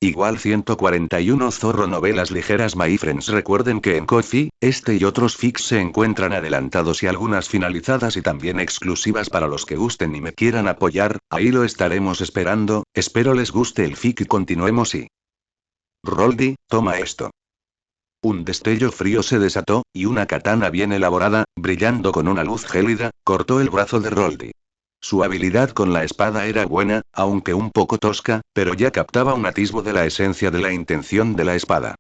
Igual 141 Zorro Novelas ligeras My friends. Recuerden que en Ko-fi, este y otros fics se encuentran adelantados y algunas finalizadas y también exclusivas para los que gusten y me quieran apoyar, ahí lo estaremos esperando, espero les guste el fic y continuemos y... Roldi, toma esto. Un destello frío se desató, y una katana bien elaborada, brillando con una luz gélida, cortó el brazo de Roldi. Su habilidad con la espada era buena, aunque un poco tosca, pero ya captaba un atisbo de la esencia de la intención de la espada.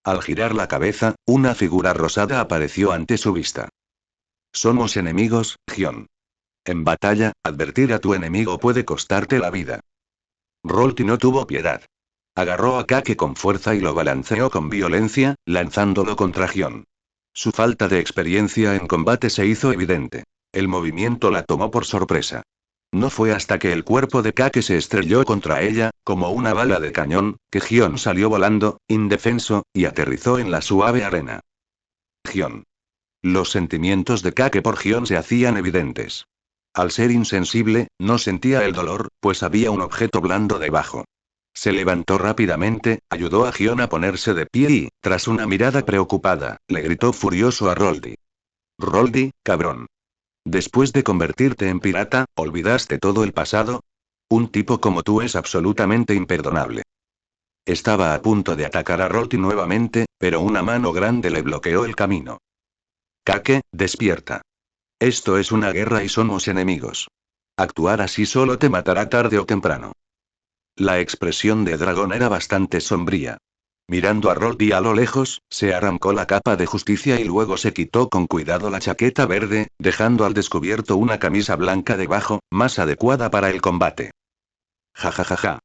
Al girar la cabeza, una figura rosada apareció ante su vista. Somos enemigos, Gion. En batalla, advertir a tu enemigo puede costarte la vida. Roldi no tuvo piedad. Agarró a Kake con fuerza y lo balanceó con violencia, lanzándolo contra Gion. Su falta de experiencia en combate se hizo evidente. El movimiento la tomó por sorpresa. No fue hasta que el cuerpo de Kake se estrelló contra ella, como una bala de cañón, que Gion salió volando, indefenso, y aterrizó en la suave arena. Gion. Los sentimientos de Kake por Gion se hacían evidentes. Al ser insensible, no sentía el dolor, pues había un objeto blando debajo. Se levantó rápidamente, ayudó a Gion a ponerse de pie y, tras una mirada preocupada, le gritó furioso a Roldi. Roldi, cabrón. Después de convertirte en pirata, ¿olvidaste todo el pasado? Un tipo como tú es absolutamente imperdonable. Estaba a punto de atacar a Roldi nuevamente, pero una mano grande le bloqueó el camino. Kake, despierta. Esto es una guerra y somos enemigos. Actuar así solo te matará tarde o temprano. La expresión de dragón era bastante sombría. Mirando a Roldi a lo lejos, se arrancó la capa de justicia y luego se quitó con cuidado la chaqueta verde, dejando al descubierto una camisa blanca debajo, más adecuada para el combate. Ja ja ja ja.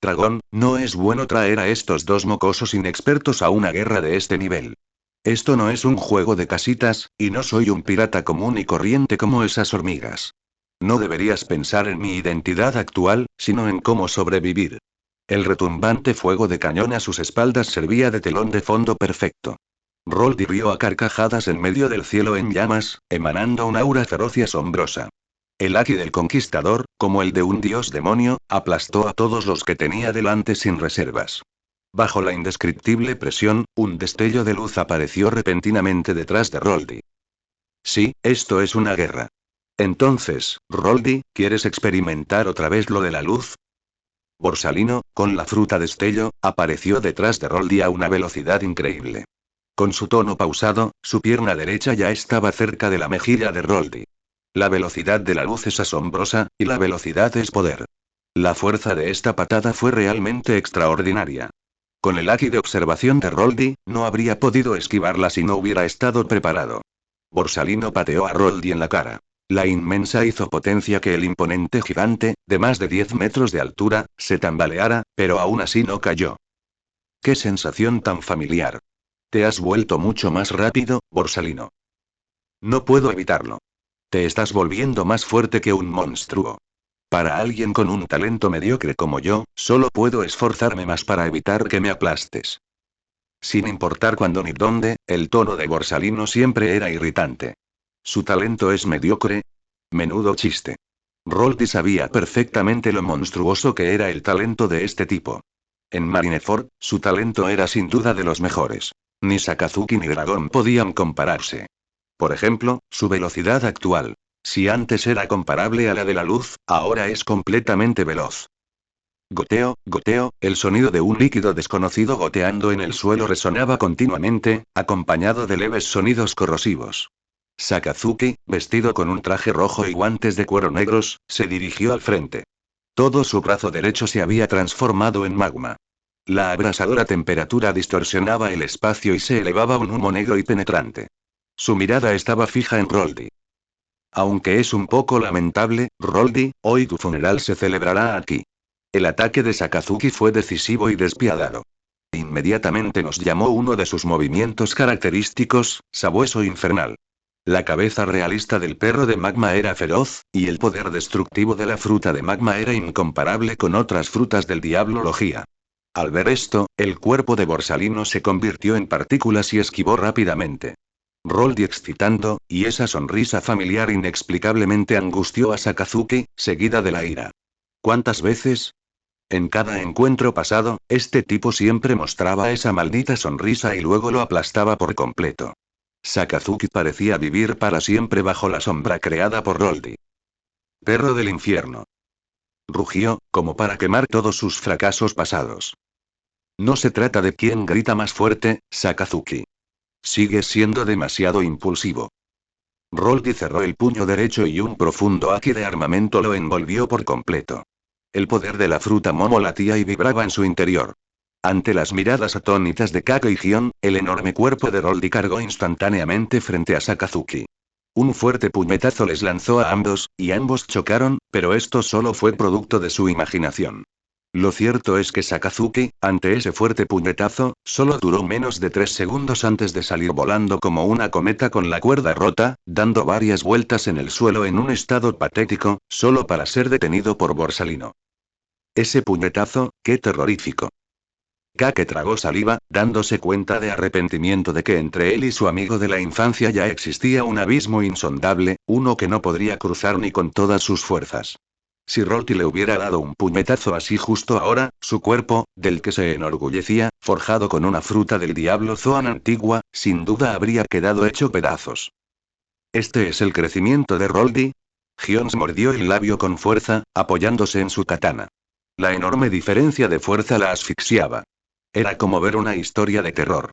Dragón, no es bueno traer a estos dos mocosos inexpertos a una guerra de este nivel. Esto no es un juego de casitas, y no soy un pirata común y corriente como esas hormigas. No deberías pensar en mi identidad actual, sino en cómo sobrevivir. El retumbante fuego de cañón a sus espaldas servía de telón de fondo perfecto. Roldi rió a carcajadas en medio del cielo en llamas, emanando una aura feroz y asombrosa. El haki del conquistador, como el de un dios demonio, aplastó a todos los que tenía delante sin reservas. Bajo la indescriptible presión, un destello de luz apareció repentinamente detrás de Roldi. Sí, esto es una guerra. Entonces, Roldi, ¿quieres experimentar otra vez lo de la luz? Borsalino, con la fruta destello, apareció detrás de Roldi a una velocidad increíble. Con su tono pausado, su pierna derecha ya estaba cerca de la mejilla de Roldi. La velocidad de la luz es asombrosa, y la velocidad es poder. La fuerza de esta patada fue realmente extraordinaria. Con el haki de observación de Roldi, no habría podido esquivarla si no hubiera estado preparado. Borsalino pateó a Roldi en la cara. La inmensa hizo potencia que el imponente gigante, de más de 10 metros de altura, se tambaleara, pero aún así no cayó. ¡Qué sensación tan familiar! Te has vuelto mucho más rápido, Borsalino. No puedo evitarlo. Te estás volviendo más fuerte que un monstruo. Para alguien con un talento mediocre como yo, solo puedo esforzarme más para evitar que me aplastes. Sin importar cuándo ni dónde, el tono de Borsalino siempre era irritante. ¿Su talento es mediocre? Menudo chiste. Roldi sabía perfectamente lo monstruoso que era el talento de este tipo. En Marineford, su talento era sin duda de los mejores. Ni Sakazuki ni Dragón podían compararse. Por ejemplo, su velocidad actual. Si antes era comparable a la de la luz, ahora es completamente veloz. Goteo, goteo, el sonido de un líquido desconocido goteando en el suelo resonaba continuamente, acompañado de leves sonidos corrosivos. Sakazuki, vestido con un traje rojo y guantes de cuero negros, se dirigió al frente. Todo su brazo derecho se había transformado en magma. La abrasadora temperatura distorsionaba el espacio y se elevaba un humo negro y penetrante. Su mirada estaba fija en Roldi. Aunque es un poco lamentable, Roldi, hoy tu funeral se celebrará aquí. El ataque de Sakazuki fue decisivo y despiadado. Inmediatamente nos llamó uno de sus movimientos característicos, sabueso infernal. La cabeza realista del perro de magma era feroz, y el poder destructivo de la fruta de magma era incomparable con otras frutas del diablo logía. Al ver esto, el cuerpo de Borsalino se convirtió en partículas y esquivó rápidamente. Roldi excitando, y esa sonrisa familiar inexplicablemente angustió a Sakazuki, seguida de la ira. ¿Cuántas veces? En cada encuentro pasado, este tipo siempre mostraba esa maldita sonrisa y luego lo aplastaba por completo. Sakazuki parecía vivir para siempre bajo la sombra creada por Roldi. Perro del infierno. Rugió, como para quemar todos sus fracasos pasados. No se trata de quién grita más fuerte, Sakazuki. Sigues siendo demasiado impulsivo. Roldi cerró el puño derecho y un profundo haki de armamento lo envolvió por completo. El poder de la fruta momo latía y vibraba en su interior. Ante las miradas atónitas de Kake y Gion, el enorme cuerpo de Roldi cargó instantáneamente frente a Sakazuki. Un fuerte puñetazo les lanzó a ambos, y ambos chocaron, pero esto solo fue producto de su imaginación. Lo cierto es que Sakazuki, ante ese fuerte puñetazo, solo duró menos de 3 segundos antes de salir volando como una cometa con la cuerda rota, dando varias vueltas en el suelo en un estado patético, solo para ser detenido por Borsalino. Ese puñetazo, qué terrorífico. Kake tragó saliva, dándose cuenta de arrepentimiento de que entre él y su amigo de la infancia ya existía un abismo insondable, uno que no podría cruzar ni con todas sus fuerzas. Si Rolti le hubiera dado un puñetazo así justo ahora, su cuerpo, del que se enorgullecía, forjado con una fruta del diablo Zoan antigua, sin duda habría quedado hecho pedazos. ¿Este es el crecimiento de Roldi? Gions mordió el labio con fuerza, apoyándose en su katana. La enorme diferencia de fuerza la asfixiaba. Era como ver una historia de terror.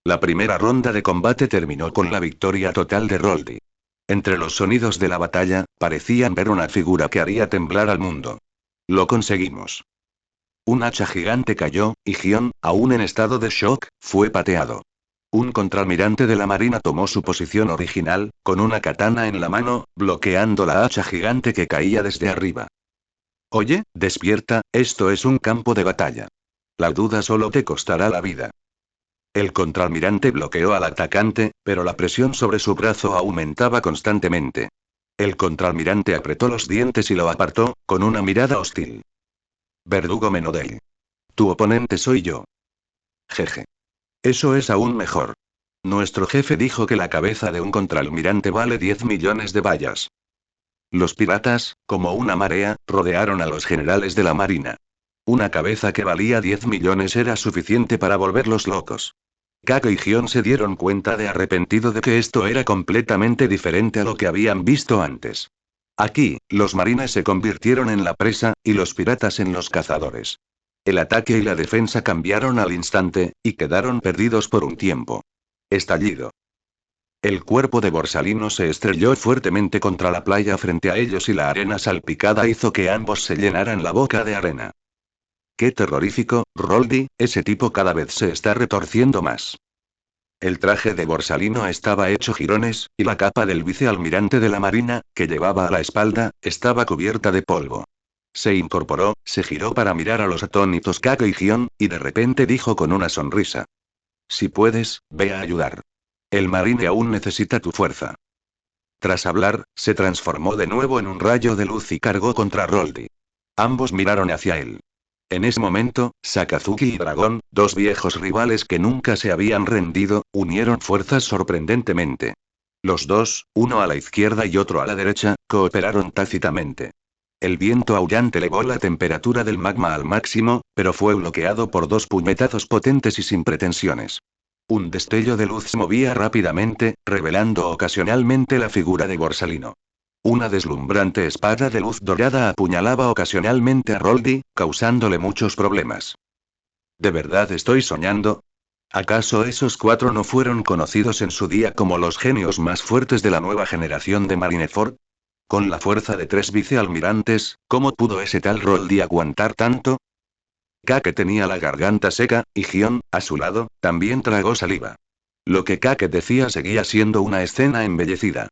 La primera ronda de combate terminó con la victoria total de Roldi. Entre los sonidos de la batalla, parecían ver una figura que haría temblar al mundo. Lo conseguimos. Un hacha gigante cayó, y Gion, aún en estado de shock, fue pateado. Un contraalmirante de la marina tomó su posición original, con una katana en la mano, bloqueando la hacha gigante que caía desde arriba. Oye, despierta, esto es un campo de batalla. La duda solo te costará la vida. El contraalmirante bloqueó al atacante, pero la presión sobre su brazo aumentaba constantemente. El contraalmirante apretó los dientes y lo apartó, con una mirada hostil. Verdugo Menodei. Tu oponente soy yo. Jeje. Eso es aún mejor. Nuestro jefe dijo que la cabeza de un contraalmirante vale 10 millones de bayas. Los piratas, como una marea, rodearon a los generales de la marina. Una cabeza que valía 10 millones era suficiente para volverlos locos. Kake y Gion se dieron cuenta de arrepentido de que esto era completamente diferente a lo que habían visto antes. Aquí, los marines se convirtieron en la presa, y los piratas en los cazadores. El ataque y la defensa cambiaron al instante, y quedaron perdidos por un tiempo. Estallido. El cuerpo de Borsalino se estrelló fuertemente contra la playa frente a ellos y la arena salpicada hizo que ambos se llenaran la boca de arena. Qué terrorífico, Roldi, ese tipo cada vez se está retorciendo más. El traje de Borsalino estaba hecho jirones, y la capa del vicealmirante de la marina, que llevaba a la espalda, estaba cubierta de polvo. Se incorporó, se giró para mirar a los atónitos Kake y Gion, y de repente dijo con una sonrisa. Si puedes, ve a ayudar. El marine aún necesita tu fuerza. Tras hablar, se transformó de nuevo en un rayo de luz y cargó contra Roldi. Ambos miraron hacia él. En ese momento, Sakazuki y Dragón, dos viejos rivales que nunca se habían rendido, unieron fuerzas sorprendentemente. Los dos, uno a la izquierda y otro a la derecha, cooperaron tácitamente. El viento aullante elevó la temperatura del magma al máximo, pero fue bloqueado por dos puñetazos potentes y sin pretensiones. Un destello de luz se movía rápidamente, revelando ocasionalmente la figura de Borsalino. Una deslumbrante espada de luz dorada apuñalaba ocasionalmente a Roldi, causándole muchos problemas. ¿De verdad estoy soñando? ¿Acaso esos cuatro no fueron conocidos en su día como los genios más fuertes de la nueva generación de Marineford? Con la fuerza de 3 vicealmirantes, ¿cómo pudo ese tal Roldi aguantar tanto? Kake tenía la garganta seca, y Gion, a su lado, también tragó saliva. Lo que Kake decía seguía siendo una escena embellecida.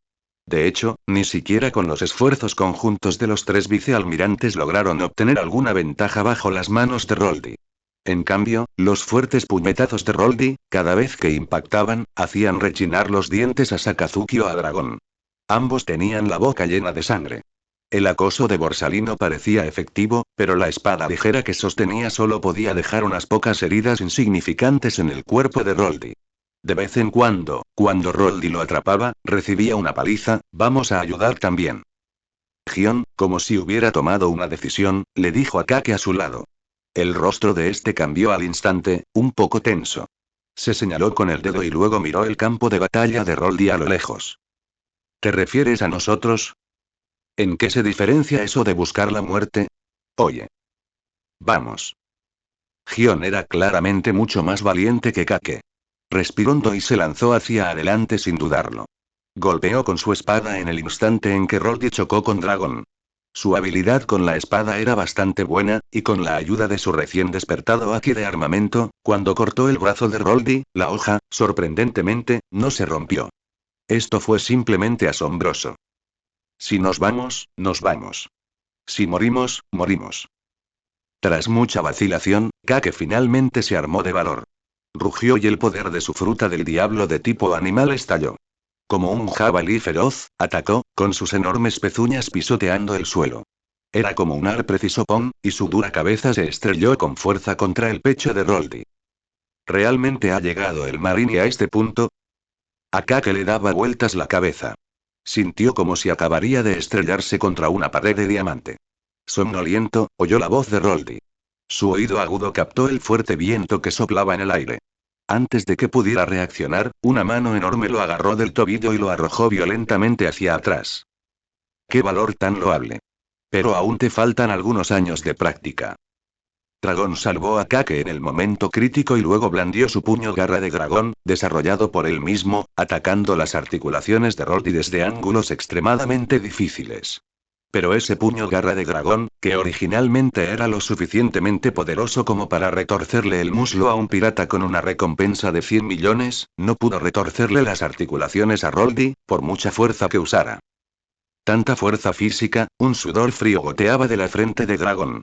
De hecho, ni siquiera con los esfuerzos conjuntos de los 3 vicealmirantes lograron obtener alguna ventaja bajo las manos de Roldi. En cambio, los fuertes puñetazos de Roldi, cada vez que impactaban, hacían rechinar los dientes a Sakazuki o a Dragón. Ambos tenían la boca llena de sangre. El acoso de Borsalino parecía efectivo, pero la espada ligera que sostenía solo podía dejar unas pocas heridas insignificantes en el cuerpo de Roldi. De vez en cuando, cuando Roldi lo atrapaba, recibía una paliza. Vamos a ayudar también. Gion, como si hubiera tomado una decisión, le dijo a Kake a su lado. El rostro de este cambió al instante, un poco tenso. Se señaló con el dedo y luego miró el campo de batalla de Roldi a lo lejos. ¿Te refieres a nosotros? ¿En qué se diferencia eso de buscar la muerte? Oye. Vamos. Gion era claramente mucho más valiente que Kake. Respiró hondo y se lanzó hacia adelante sin dudarlo. Golpeó con su espada en el instante en que Roldi chocó con Dragon. Su habilidad con la espada era bastante buena, y con la ayuda de su recién despertado Aki de armamento, cuando cortó el brazo de Roldi, la hoja, sorprendentemente, no se rompió. Esto fue simplemente asombroso. Si nos vamos, nos vamos. Si morimos, morimos. Tras mucha vacilación, Kake finalmente se armó de valor. Rugió y el poder de su fruta del diablo de tipo animal estalló. Como un jabalí feroz, atacó, con sus enormes pezuñas pisoteando el suelo. Era como un ar preciso pom, y su dura cabeza se estrelló con fuerza contra el pecho de Roldi. ¿Realmente ha llegado el Marine a este punto? A Kake le daba vueltas la cabeza. Sintió como si acabaría de estrellarse contra una pared de diamante. Somnoliento, oyó la voz de Roldi. Su oído agudo captó el fuerte viento que soplaba en el aire. Antes de que pudiera reaccionar, una mano enorme lo agarró del tobillo y lo arrojó violentamente hacia atrás. ¡Qué valor tan loable! Pero aún te faltan algunos años de práctica. Dragón salvó a Kake en el momento crítico y luego blandió su puño garra de dragón, desarrollado por él mismo, atacando las articulaciones de Roldi desde ángulos extremadamente difíciles. Pero ese puño garra de dragón, que originalmente era lo suficientemente poderoso como para retorcerle el muslo a un pirata con una recompensa de 100 millones, no pudo retorcerle las articulaciones a Roldi, por mucha fuerza que usara. Tanta fuerza física, un sudor frío goteaba de la frente de dragón.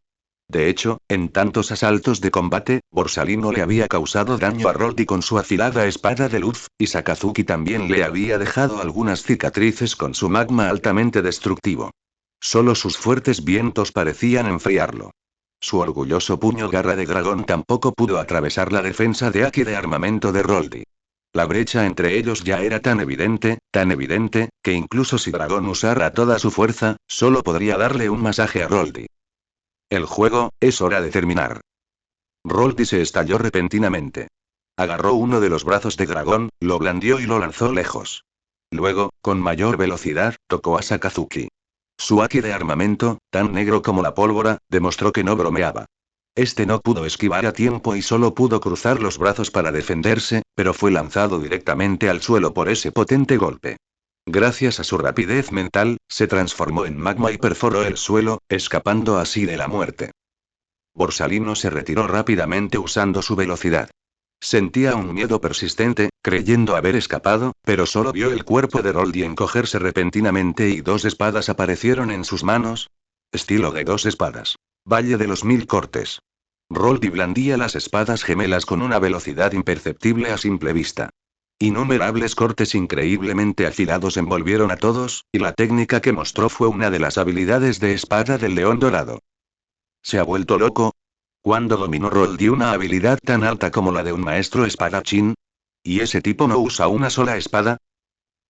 De hecho, en tantos asaltos de combate, Borsalino le había causado daño a Roldi con su afilada espada de luz, y Sakazuki también le había dejado algunas cicatrices con su magma altamente destructivo. Solo sus fuertes vientos parecían enfriarlo. Su orgulloso puño garra de dragón tampoco pudo atravesar la defensa de Aki de armamento de Roldi. La brecha entre ellos ya era tan evidente, que incluso si Dragón usara toda su fuerza, solo podría darle un masaje a Roldi. El juego, es hora de terminar. Roldi se estalló repentinamente. Agarró uno de los brazos de Dragón, lo blandió y lo lanzó lejos. Luego, con mayor velocidad, tocó a Sakazuki. Su haki de armamento, tan negro como la pólvora, demostró que no bromeaba. Este no pudo esquivar a tiempo y solo pudo cruzar los brazos para defenderse, pero fue lanzado directamente al suelo por ese potente golpe. Gracias a su rapidez mental, se transformó en magma y perforó el suelo, escapando así de la muerte. Borsalino se retiró rápidamente usando su velocidad. Sentía un miedo persistente, creyendo haber escapado, pero solo vio el cuerpo de Roldi encogerse repentinamente y dos espadas aparecieron en sus manos. Estilo de dos espadas. Valle de los 1000 cortes. Roldi blandía las espadas gemelas con una velocidad imperceptible a simple vista. Innumerables cortes increíblemente afilados envolvieron a todos, y la técnica que mostró fue una de las habilidades de espada del león dorado. ¿Se ha vuelto loco? ¿Cuándo dominó Roldi una habilidad tan alta como la de un maestro espadachín? ¿Y ese tipo no usa una sola espada?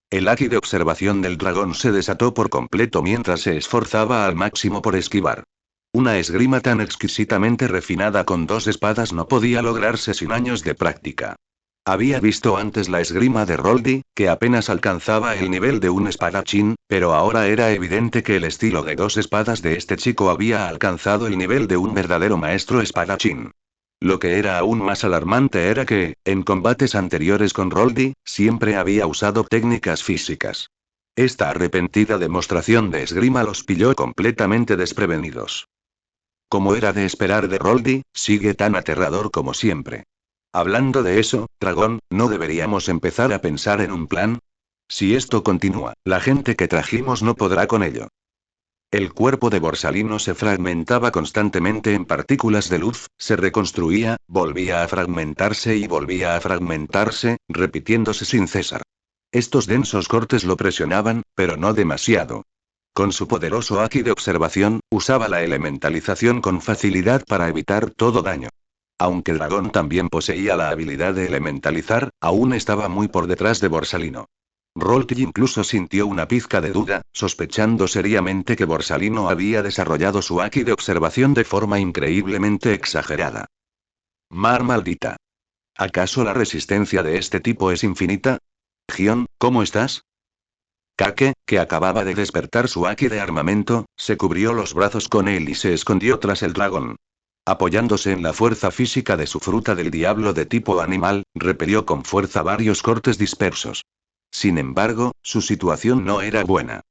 El haki de observación del dragón se desató por completo mientras se esforzaba al máximo por esquivar. Una esgrima tan exquisitamente refinada con dos espadas no podía lograrse sin años de práctica. Había visto antes la esgrima de Roldi, que apenas alcanzaba el nivel de un espadachín, pero ahora era evidente que el estilo de dos espadas de este chico había alcanzado el nivel de un verdadero maestro espadachín. Lo que era aún más alarmante era que, en combates anteriores con Roldi, siempre había usado técnicas físicas. Esta arrepentida demostración de esgrima los pilló completamente desprevenidos. Como era de esperar de Roldi, sigue tan aterrador como siempre. Hablando de eso, Dragón, ¿no deberíamos empezar a pensar en un plan? Si esto continúa, la gente que trajimos no podrá con ello. El cuerpo de Borsalino se fragmentaba constantemente en partículas de luz, se reconstruía, volvía a fragmentarse y volvía a fragmentarse, repitiéndose sin cesar. Estos densos cortes lo presionaban, pero no demasiado. Con su poderoso haki de observación, usaba la elementalización con facilidad para evitar todo daño. Aunque Dragón también poseía la habilidad de elementalizar, aún estaba muy por detrás de Borsalino. Rolti incluso sintió una pizca de duda, sospechando seriamente que Borsalino había desarrollado su Haki de observación de forma increíblemente exagerada. Mar maldita. ¿Acaso la resistencia de este tipo es infinita? Gion, ¿cómo estás? Kake, que acababa de despertar su Haki de armamento, se cubrió los brazos con él y se escondió tras el dragón. Apoyándose en la fuerza física de su fruta del diablo de tipo animal, repelió con fuerza varios cortes dispersos. Sin embargo, su situación no era buena.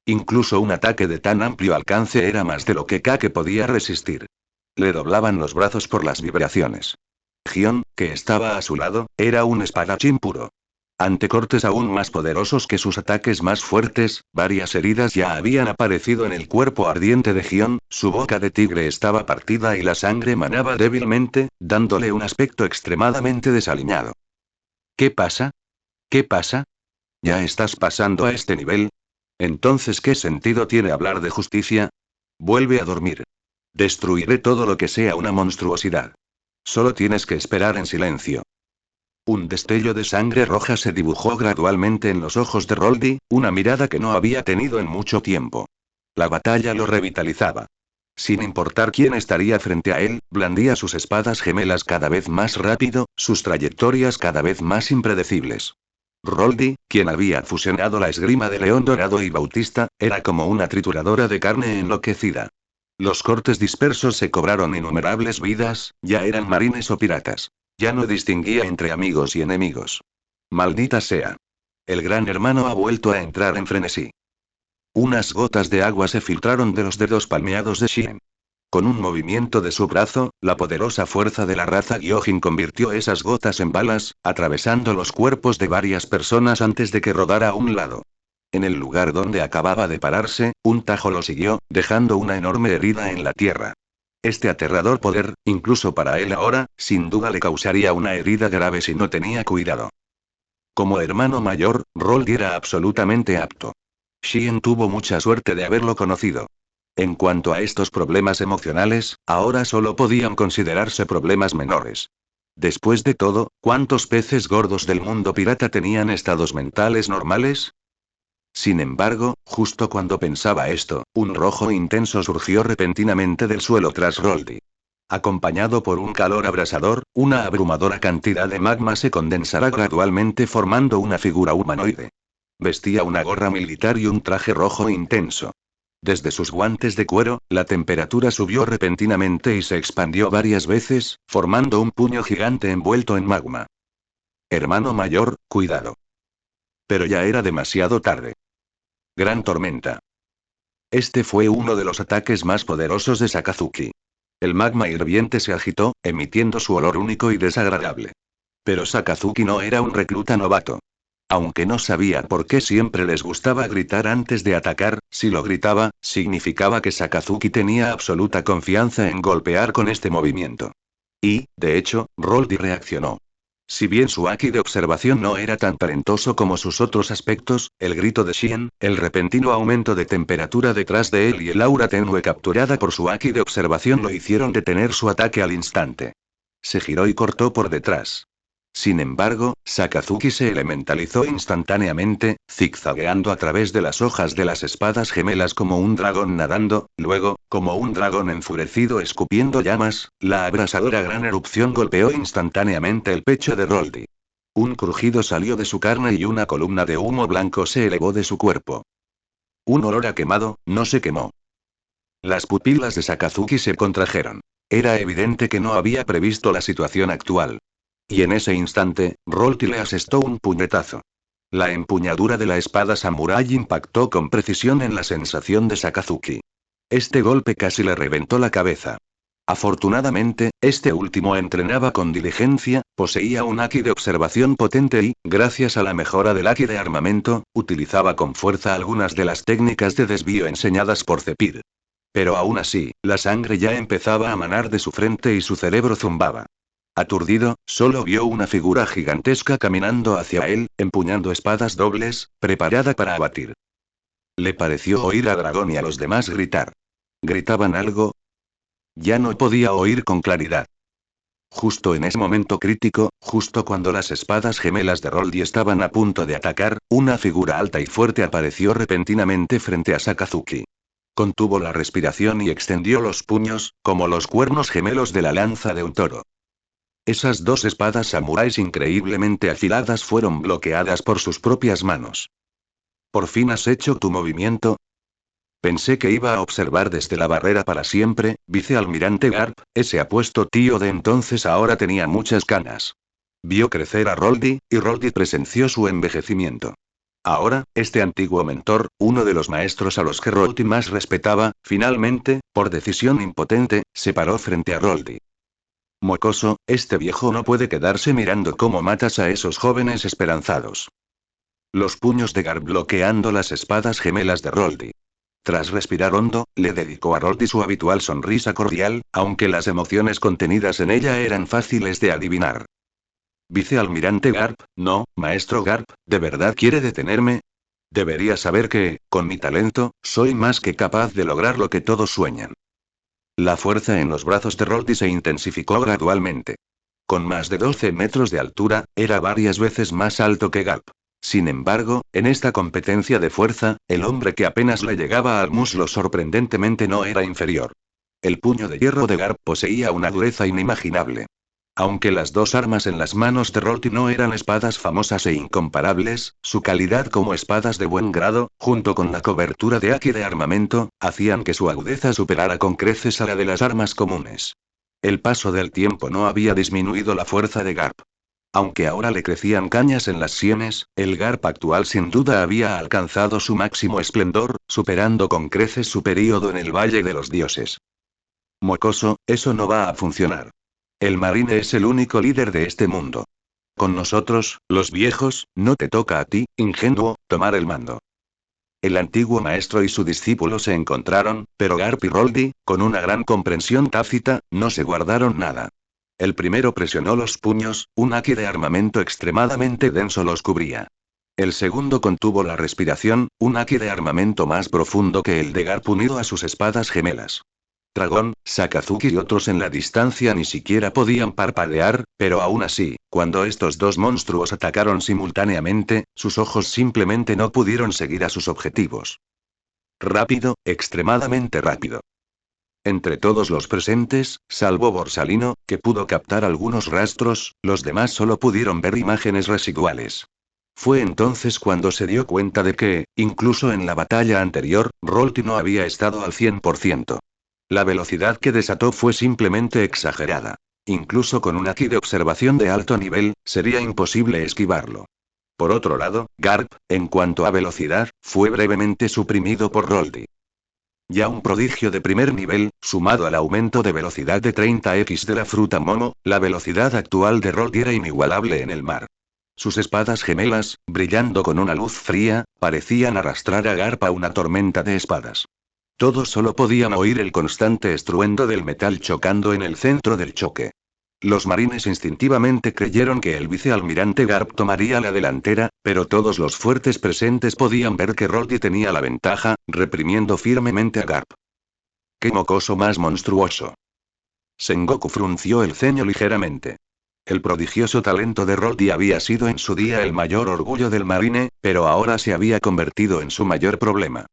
Incluso un ataque de tan amplio alcance era más de lo que Kake podía resistir. Le doblaban los brazos por las vibraciones. Gion, que estaba a su lado, era un espadachín puro. Ante cortes aún más poderosos que sus ataques más fuertes, varias heridas ya habían aparecido en el cuerpo ardiente de Gion, su boca de tigre estaba partida y la sangre manaba débilmente, dándole un aspecto extremadamente desaliñado. ¿Qué pasa? ¿Qué pasa? ¿Ya estás pasando a este nivel? Entonces, ¿qué sentido tiene hablar de justicia? Vuelve a dormir. Destruiré todo lo que sea una monstruosidad. Solo tienes que esperar en silencio. Un destello de sangre roja se dibujó gradualmente en los ojos de Roldi, una mirada que no había tenido en mucho tiempo. La batalla lo revitalizaba. Sin importar quién estaría frente a él, blandía sus espadas gemelas cada vez más rápido, sus trayectorias cada vez más impredecibles. Roldi, quien había fusionado la esgrima de León Dorado y Bautista, era como una trituradora de carne enloquecida. Los cortes dispersos se cobraron innumerables vidas, ya eran marines o piratas. Ya no distinguía entre amigos y enemigos. Maldita sea. El gran hermano ha vuelto a entrar en frenesí. Unas gotas de agua se filtraron de los dedos palmeados de Shien. Con un movimiento de su brazo, la poderosa fuerza de la raza Gyojin convirtió esas gotas en balas, atravesando los cuerpos de varias personas antes de que rodara a un lado. En el lugar donde acababa de pararse, un tajo lo siguió, dejando una enorme herida en la tierra. Este aterrador poder, incluso para él ahora, sin duda le causaría una herida grave si no tenía cuidado. Como hermano mayor, Roldi era absolutamente apto. Shien tuvo mucha suerte de haberlo conocido. En cuanto a estos problemas emocionales, ahora solo podían considerarse problemas menores. Después de todo, ¿cuántos peces gordos del mundo pirata tenían estados mentales normales? Sin embargo, justo cuando pensaba esto, un rojo intenso surgió repentinamente del suelo tras Roldi. Acompañado por un calor abrasador, una abrumadora cantidad de magma se condensará gradualmente formando una figura humanoide. Vestía una gorra militar y un traje rojo intenso. Desde sus guantes de cuero, la temperatura subió repentinamente y se expandió varias veces, formando un puño gigante envuelto en magma. Hermano mayor, cuidado. Pero ya era demasiado tarde. Gran tormenta. Este fue uno de los ataques más poderosos de Sakazuki. El magma hirviente se agitó, emitiendo su olor único y desagradable. Pero Sakazuki no era un recluta novato. Aunque no sabía por qué siempre les gustaba gritar antes de atacar, si lo gritaba, significaba que Sakazuki tenía absoluta confianza en golpear con este movimiento. Y, de hecho, Roldi reaccionó. Si bien su haki de observación no era tan talentoso como sus otros aspectos, el grito de Shien, el repentino aumento de temperatura detrás de él y el aura tenue capturada por su haki de observación lo hicieron detener su ataque al instante. Se giró y cortó por detrás. Sin embargo, Sakazuki se elementalizó instantáneamente, zigzagueando a través de las hojas de las espadas gemelas como un dragón nadando, luego, como un dragón enfurecido escupiendo llamas, la abrasadora gran erupción golpeó instantáneamente el pecho de Roldi. Un crujido salió de su carne y una columna de humo blanco se elevó de su cuerpo. Un olor a quemado, no se quemó. Las pupilas de Sakazuki se contrajeron. Era evidente que no había previsto la situación actual. Y en ese instante, Rolti le asestó un puñetazo. La empuñadura de la espada samurái impactó con precisión en la sensación de Sakazuki. Este golpe casi le reventó la cabeza. Afortunadamente, este último entrenaba con diligencia, poseía un haki de observación potente y, gracias a la mejora del haki de armamento, utilizaba con fuerza algunas de las técnicas de desvío enseñadas por Zephyr. Pero aún así, la sangre ya empezaba a manar de su frente y su cerebro zumbaba. Aturdido, solo vio una figura gigantesca caminando hacia él, empuñando espadas dobles, preparada para abatir. Le pareció oír a Dragón y a los demás gritar. ¿Gritaban algo? Ya no podía oír con claridad. Justo en ese momento crítico, justo cuando las espadas gemelas de Roldy estaban a punto de atacar, una figura alta y fuerte apareció repentinamente frente a Sakazuki. Contuvo la respiración y extendió los puños, como los cuernos gemelos de la lanza de un toro. Esas dos espadas samuráis increíblemente afiladas fueron bloqueadas por sus propias manos. ¿Por fin has hecho tu movimiento? Pensé que iba a observar desde la barrera para siempre, vicealmirante Garp, ese apuesto tío de entonces ahora tenía muchas canas. Vio crecer a Roldy, y Roldy presenció su envejecimiento. Ahora, este antiguo mentor, uno de los maestros a los que Roldy más respetaba, finalmente, por decisión impotente, se paró frente a Roldy. Mocoso, este viejo no puede quedarse mirando cómo matas a esos jóvenes esperanzados. Los puños de Garp bloqueando las espadas gemelas de Roldy. Tras respirar hondo, le dedicó a Roldy su habitual sonrisa cordial, aunque las emociones contenidas en ella eran fáciles de adivinar. Vicealmirante Garp, no, maestro Garp, ¿de verdad quiere detenerme? Debería saber que, con mi talento, soy más que capaz de lograr lo que todos sueñan. La fuerza en los brazos de Roldy se intensificó gradualmente. Con más de 12 metros de altura, era varias veces más alto que Garp. Sin embargo, en esta competencia de fuerza, el hombre que apenas le llegaba al muslo sorprendentemente no era inferior. El puño de hierro de Garp poseía una dureza inimaginable. Aunque las dos armas en las manos de Roldy no eran espadas famosas e incomparables, su calidad como espadas de buen grado, junto con la cobertura de haki de armamento, hacían que su agudeza superara con creces a la de las armas comunes. El paso del tiempo no había disminuido la fuerza de Garp. Aunque ahora le crecían cañas en las sienes, el Garp actual sin duda había alcanzado su máximo esplendor, superando con creces su período en el Valle de los Dioses. Mocoso, eso no va a funcionar. El marine es el único líder de este mundo. Con nosotros, los viejos, no te toca a ti, ingenuo, tomar el mando. El antiguo maestro y su discípulo se encontraron, pero Garp y Roldy, con una gran comprensión tácita, no se guardaron nada. El primero presionó los puños, un haki de armamento extremadamente denso los cubría. El segundo contuvo la respiración, un haki de armamento más profundo que el de Garp unido a sus espadas gemelas. Dragón, Sakazuki y otros en la distancia ni siquiera podían parpadear, pero aún así, cuando estos dos monstruos atacaron simultáneamente, sus ojos simplemente no pudieron seguir a sus objetivos. Rápido, extremadamente rápido. Entre todos los presentes, salvo Borsalino, que pudo captar algunos rastros, los demás solo pudieron ver imágenes residuales. Fue entonces cuando se dio cuenta de que, incluso en la batalla anterior, Roldy no había estado al 100%. La velocidad que desató fue simplemente exagerada. Incluso con un haki de observación de alto nivel, sería imposible esquivarlo. Por otro lado, Garp, en cuanto a velocidad, fue brevemente suprimido por Roldy. Ya un prodigio de primer nivel, sumado al aumento de velocidad de 30x de la fruta momo, la velocidad actual de Roldy era inigualable en el mar. Sus espadas gemelas, brillando con una luz fría, parecían arrastrar a Garp a una tormenta de espadas. Todos solo podían oír el constante estruendo del metal chocando en el centro del choque. Los marines instintivamente creyeron que el vicealmirante Garp tomaría la delantera, pero todos los fuertes presentes podían ver que Roldy tenía la ventaja, reprimiendo firmemente a Garp. ¡Qué mocoso más monstruoso! Sengoku frunció el ceño ligeramente. El prodigioso talento de Roldy había sido en su día el mayor orgullo del marine, pero ahora se había convertido en su mayor problema.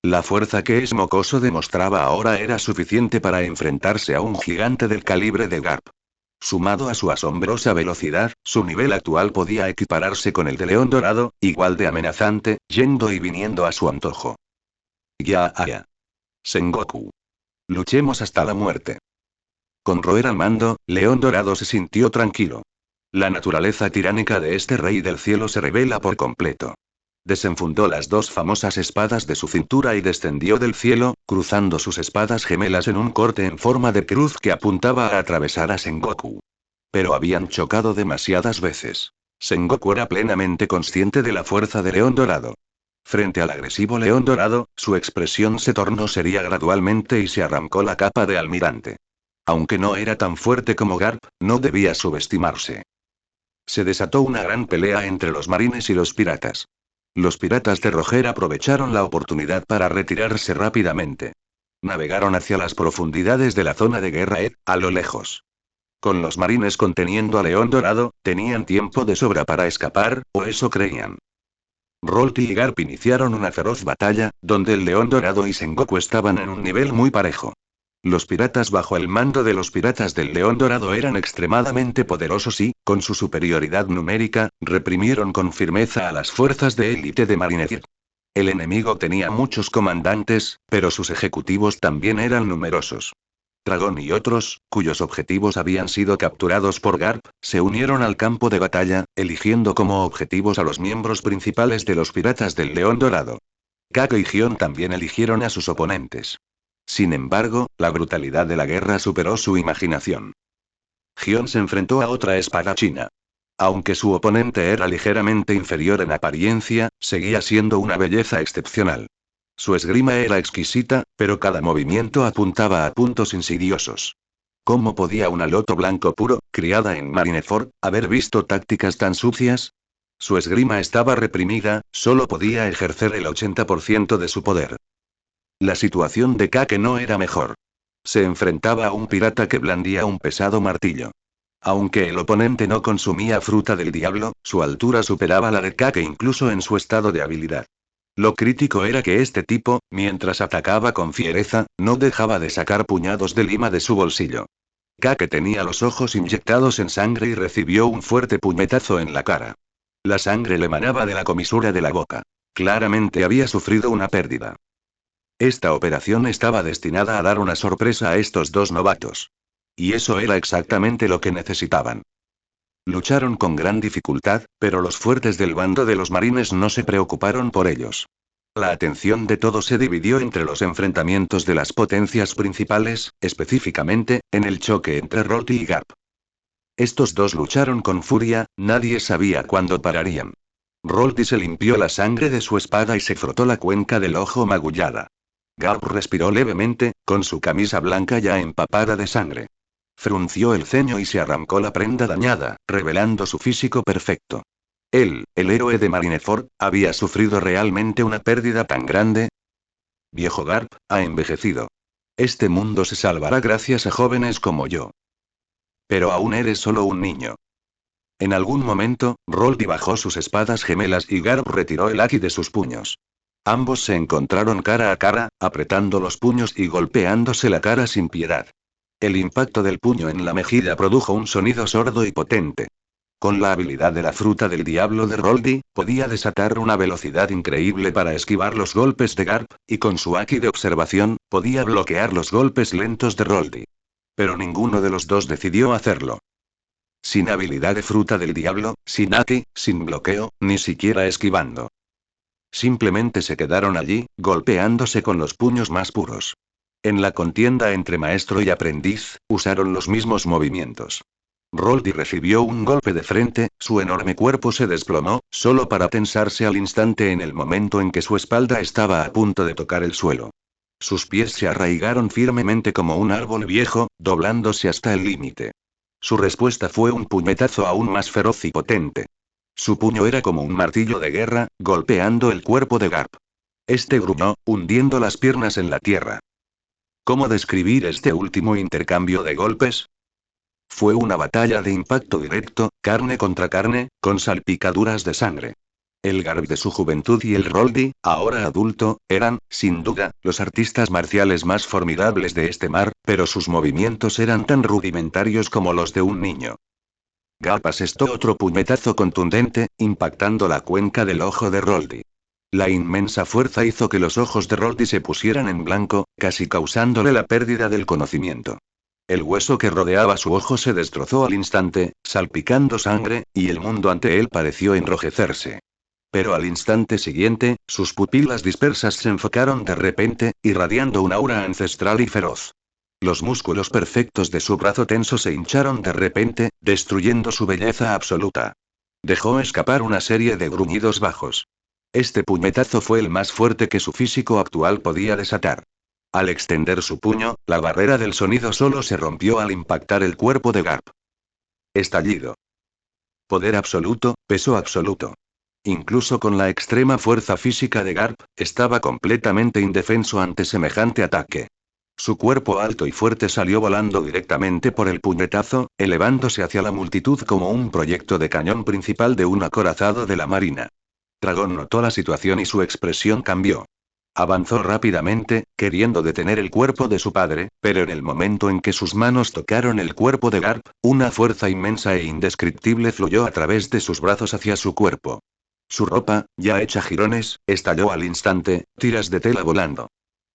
La fuerza que es mocoso demostraba ahora era suficiente para enfrentarse a un gigante del calibre de Garp. Sumado a su asombrosa velocidad, su nivel actual podía equipararse con el de León Dorado, igual de amenazante, yendo y viniendo a su antojo. Ya. Sengoku. Luchemos hasta la muerte. Con Roer al mando, León Dorado se sintió tranquilo. La naturaleza tiránica de este rey del cielo se revela por completo. Desenfundó las dos famosas espadas de su cintura y descendió del cielo, cruzando sus espadas gemelas en un corte en forma de cruz que apuntaba a atravesar a Sengoku. Pero habían chocado demasiadas veces. Sengoku era plenamente consciente de la fuerza de León Dorado. Frente al agresivo León Dorado, su expresión se tornó seria gradualmente y se arrancó la capa de almirante. Aunque no era tan fuerte como Garp, no debía subestimarse. Se desató una gran pelea entre los marines y los piratas. Los piratas de Roger aprovecharon la oportunidad para retirarse rápidamente. Navegaron hacia las profundidades de la zona de guerra a lo lejos. Con los marines conteniendo a León Dorado, tenían tiempo de sobra para escapar, o eso creían. Rolti y Garp iniciaron una feroz batalla, donde el León Dorado y Sengoku estaban en un nivel muy parejo. Los piratas bajo el mando de los piratas del León Dorado eran extremadamente poderosos y, con su superioridad numérica, reprimieron con firmeza a las fuerzas de élite de Marineford. El enemigo tenía muchos comandantes, pero sus ejecutivos también eran numerosos. Dragón y otros, cuyos objetivos habían sido capturados por Garp, se unieron al campo de batalla, eligiendo como objetivos a los miembros principales de los piratas del León Dorado. Kake y Gion también eligieron a sus oponentes. Sin embargo, la brutalidad de la guerra superó su imaginación. Gion se enfrentó a otra espadachina. Aunque su oponente era ligeramente inferior en apariencia, seguía siendo una belleza excepcional. Su esgrima era exquisita, pero cada movimiento apuntaba a puntos insidiosos. ¿Cómo podía una loto blanco puro, criada en Marineford, haber visto tácticas tan sucias? Su esgrima estaba reprimida, solo podía ejercer el 80% de su poder. La situación de Kake no era mejor. Se enfrentaba a un pirata que blandía un pesado martillo. Aunque el oponente no consumía fruta del diablo, su altura superaba la de Kake incluso en su estado de habilidad. Lo crítico era que este tipo, mientras atacaba con fiereza, no dejaba de sacar puñados de lima de su bolsillo. Kake tenía los ojos inyectados en sangre y recibió un fuerte puñetazo en la cara. La sangre le manaba de la comisura de la boca. Claramente había sufrido una pérdida. Esta operación estaba destinada a dar una sorpresa a estos dos novatos. Y eso era exactamente lo que necesitaban. Lucharon con gran dificultad, pero los fuertes del bando de los marines no se preocuparon por ellos. La atención de todos se dividió entre los enfrentamientos de las potencias principales, específicamente, en el choque entre Rolti y Garp. Estos dos lucharon con furia, nadie sabía cuándo pararían. Rolti se limpió la sangre de su espada y se frotó la cuenca del ojo magullada. Garp respiró levemente, con su camisa blanca ya empapada de sangre. Frunció el ceño y se arrancó la prenda dañada, revelando su físico perfecto. Él, el héroe de Marineford, había sufrido realmente una pérdida tan grande. Viejo Garp, ha envejecido. Este mundo se salvará gracias a jóvenes como yo. Pero aún eres solo un niño. En algún momento, Rolti bajó sus espadas gemelas y Garp retiró el haki de sus puños. Ambos se encontraron cara a cara, apretando los puños y golpeándose la cara sin piedad. El impacto del puño en la mejilla produjo un sonido sordo y potente. Con la habilidad de la fruta del diablo de Roldi, podía desatar una velocidad increíble para esquivar los golpes de Garp, y con su haki de observación, podía bloquear los golpes lentos de Roldi. Pero ninguno de los dos decidió hacerlo. Sin habilidad de fruta del diablo, sin haki, sin bloqueo, ni siquiera esquivando. Simplemente se quedaron allí, golpeándose con los puños más puros. En la contienda entre maestro y aprendiz, usaron los mismos movimientos. Roldi recibió un golpe de frente, su enorme cuerpo se desplomó, solo para tensarse al instante en el momento en que su espalda estaba a punto de tocar el suelo. Sus pies se arraigaron firmemente como un árbol viejo, doblándose hasta el límite. Su respuesta fue un puñetazo aún más feroz y potente. Su puño era como un martillo de guerra, golpeando el cuerpo de Garp. Este gruñó, hundiendo las piernas en la tierra. ¿Cómo describir este último intercambio de golpes? Fue una batalla de impacto directo, carne contra carne, con salpicaduras de sangre. El Garp de su juventud y el Roldi, ahora adulto, eran, sin duda, los artistas marciales más formidables de este mar, pero sus movimientos eran tan rudimentarios como los de un niño. Garp asestó otro puñetazo contundente, impactando la cuenca del ojo de Roldi. La inmensa fuerza hizo que los ojos de Roldi se pusieran en blanco, casi causándole la pérdida del conocimiento. El hueso que rodeaba su ojo se destrozó al instante, salpicando sangre, y el mundo ante él pareció enrojecerse. Pero al instante siguiente, sus pupilas dispersas se enfocaron de repente, irradiando un aura ancestral y feroz. Los músculos perfectos de su brazo tenso se hincharon de repente, destruyendo su belleza absoluta. Dejó escapar una serie de gruñidos bajos. Este puñetazo fue el más fuerte que su físico actual podía desatar. Al extender su puño, la barrera del sonido solo se rompió al impactar el cuerpo de Garp. Estallido. Poder absoluto, peso absoluto. Incluso con la extrema fuerza física de Garp, estaba completamente indefenso ante semejante ataque. Su cuerpo alto y fuerte salió volando directamente por el puñetazo, elevándose hacia la multitud como un proyecto de cañón principal de un acorazado de la marina. Dragón notó la situación y su expresión cambió. Avanzó rápidamente, queriendo detener el cuerpo de su padre, pero en el momento en que sus manos tocaron el cuerpo de Garp, una fuerza inmensa e indescriptible fluyó a través de sus brazos hacia su cuerpo. Su ropa, ya hecha jirones, estalló al instante, tiras de tela volando.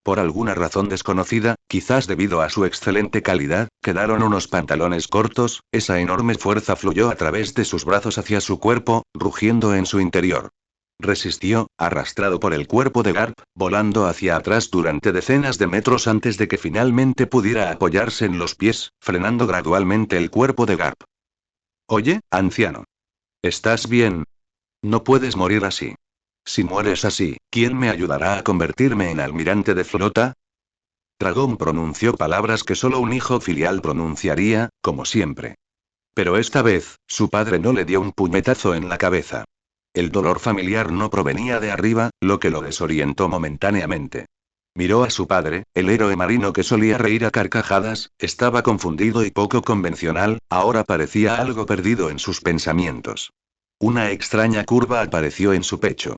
Por alguna razón desconocida, quizás debido a su excelente calidad, quedaron unos pantalones cortos, esa enorme fuerza fluyó a través de sus brazos hacia su cuerpo, rugiendo en su interior. Resistió, arrastrado por el cuerpo de Garp, volando hacia atrás durante decenas de metros antes de que finalmente pudiera apoyarse en los pies, frenando gradualmente el cuerpo de Garp. Oye, anciano. ¿Estás bien? No puedes morir así. Si mueres así, ¿quién me ayudará a convertirme en almirante de flota? Dragón pronunció palabras que solo un hijo filial pronunciaría, como siempre. Pero esta vez, su padre no le dio un puñetazo en la cabeza. El dolor familiar no provenía de arriba, lo que lo desorientó momentáneamente. Miró a su padre, el héroe marino que solía reír a carcajadas, estaba confundido y poco convencional, ahora parecía algo perdido en sus pensamientos. Una extraña curva apareció en su pecho.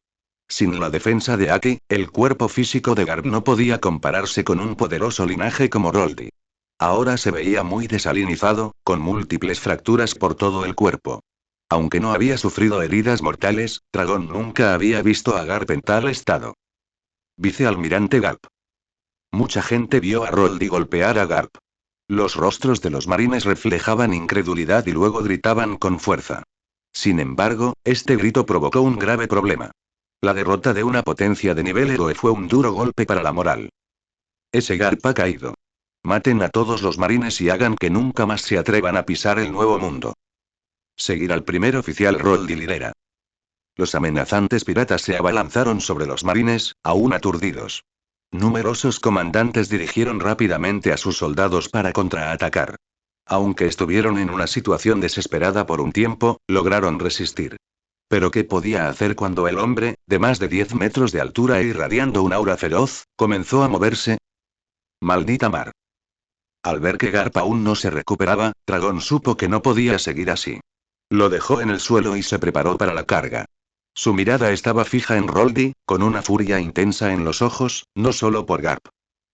Sin la defensa de Aki, el cuerpo físico de Garp no podía compararse con un poderoso linaje como Roldi. Ahora se veía muy desalinizado, con múltiples fracturas por todo el cuerpo. Aunque no había sufrido heridas mortales, Dragón nunca había visto a Garp en tal estado. Vicealmirante Garp. Mucha gente vio a Roldi golpear a Garp. Los rostros de los marines reflejaban incredulidad y luego gritaban con fuerza. Sin embargo, este grito provocó un grave problema. La derrota de una potencia de nivel héroe fue un duro golpe para la moral. Ese Garp ha caído. Maten a todos los marines y hagan que nunca más se atrevan a pisar el nuevo mundo. Seguir al primer oficial Roldi lidera. Los amenazantes piratas se abalanzaron sobre los marines, aún aturdidos. Numerosos comandantes dirigieron rápidamente a sus soldados para contraatacar. Aunque estuvieron en una situación desesperada por un tiempo, lograron resistir. Pero ¿qué podía hacer cuando el hombre, de más de 10 metros de altura e irradiando un aura feroz, comenzó a moverse? ¡Maldita mar! Al ver que Garp aún no se recuperaba, Dragón supo que no podía seguir así. Lo dejó en el suelo y se preparó para la carga. Su mirada estaba fija en Roldi, con una furia intensa en los ojos, no solo por Garp.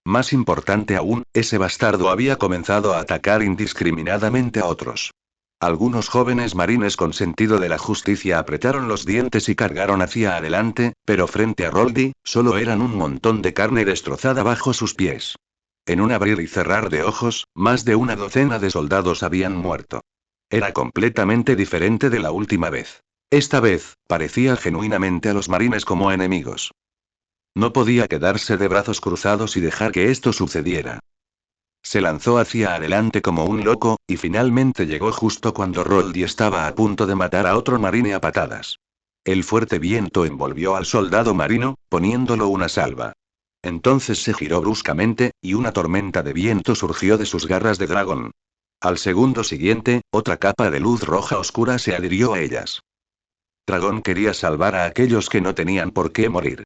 Más importante aún, ese bastardo había comenzado a atacar indiscriminadamente a otros. Algunos jóvenes marines con sentido de la justicia apretaron los dientes y cargaron hacia adelante, pero frente a Roldi, solo eran un montón de carne destrozada bajo sus pies. En un abrir y cerrar de ojos, más de una docena de soldados habían muerto. Era completamente diferente de la última vez. Esta vez, parecía genuinamente a los marines como enemigos. No podía quedarse de brazos cruzados y dejar que esto sucediera. Se lanzó hacia adelante como un loco, y finalmente llegó justo cuando Roldi estaba a punto de matar a otro marine a patadas. El fuerte viento envolvió al soldado marino, poniéndolo una salva. Entonces se giró bruscamente, y una tormenta de viento surgió de sus garras de dragón. Al segundo siguiente, otra capa de luz roja oscura se adhirió a ellas. Dragón quería salvar a aquellos que no tenían por qué morir.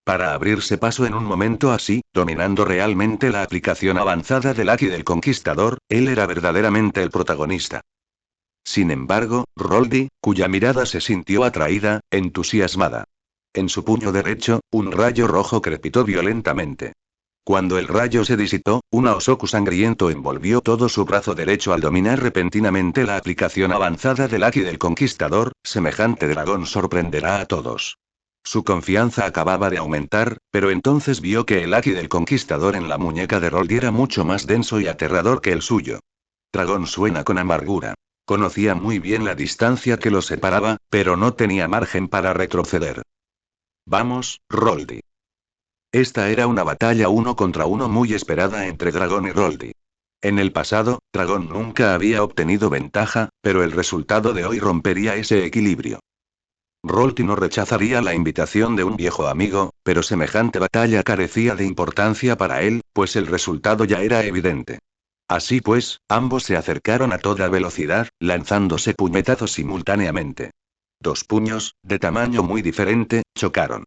Para abrirse paso en un momento así, dominando realmente la aplicación avanzada del Haki del Conquistador, él era verdaderamente el protagonista. Sin embargo, Roldi, cuya mirada se sintió atraída, entusiasmada. En su puño derecho, un rayo rojo crepitó violentamente. Cuando el rayo se disipó, un Osoku sangriento envolvió todo su brazo derecho al dominar repentinamente la aplicación avanzada del Haki del Conquistador, semejante dragón sorprenderá a todos. Su confianza acababa de aumentar, pero entonces vio que el Haki del Conquistador en la muñeca de Roldi era mucho más denso y aterrador que el suyo. Dragón suena con amargura. Conocía muy bien la distancia que los separaba, pero no tenía margen para retroceder. Vamos, Roldi. Esta era una batalla uno contra uno muy esperada entre Dragón y Roldi. En el pasado, Dragón nunca había obtenido ventaja, pero el resultado de hoy rompería ese equilibrio. Roldi no rechazaría la invitación de un viejo amigo, pero semejante batalla carecía de importancia para él, pues el resultado ya era evidente. Así pues, ambos se acercaron a toda velocidad, lanzándose puñetazos simultáneamente. Dos puños, de tamaño muy diferente, chocaron.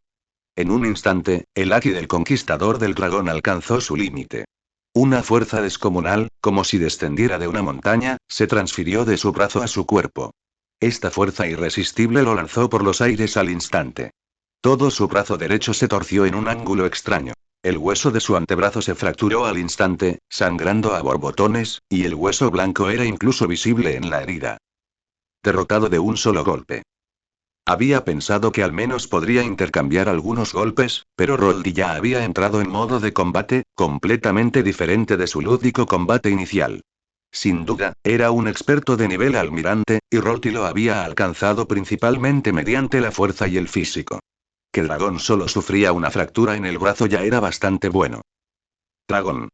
En un instante, el Haki del Conquistador del Dragón alcanzó su límite. Una fuerza descomunal, como si descendiera de una montaña, se transfirió de su brazo a su cuerpo. Esta fuerza irresistible lo lanzó por los aires al instante. Todo su brazo derecho se torció en un ángulo extraño. El hueso de su antebrazo se fracturó al instante, sangrando a borbotones, y el hueso blanco era incluso visible en la herida. Derrotado de un solo golpe. Había pensado que al menos podría intercambiar algunos golpes, pero Roldy ya había entrado en modo de combate, completamente diferente de su lúdico combate inicial. Sin duda, era un experto de nivel almirante, y Roldy lo había alcanzado principalmente mediante la fuerza y el físico. Que Dragón solo sufría una fractura en el brazo ya era bastante bueno. Dragón.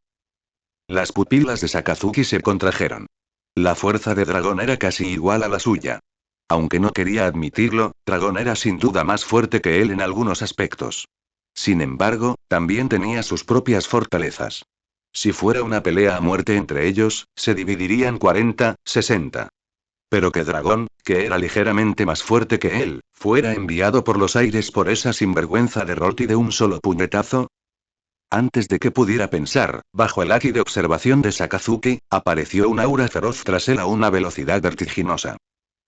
Las pupilas de Sakazuki se contrajeron. La fuerza de Dragón era casi igual a la suya. Aunque no quería admitirlo, Dragón era sin duda más fuerte que él en algunos aspectos. Sin embargo, también tenía sus propias fortalezas. Si fuera una pelea a muerte entre ellos, se dividirían 40-60. Pero que Dragón, que era ligeramente más fuerte que él, fuera enviado por los aires por esa sinvergüenza de Rolty de un solo puñetazo. Antes de que pudiera pensar, bajo el haki de observación de Sakazuki, apareció un aura feroz tras él a una velocidad vertiginosa.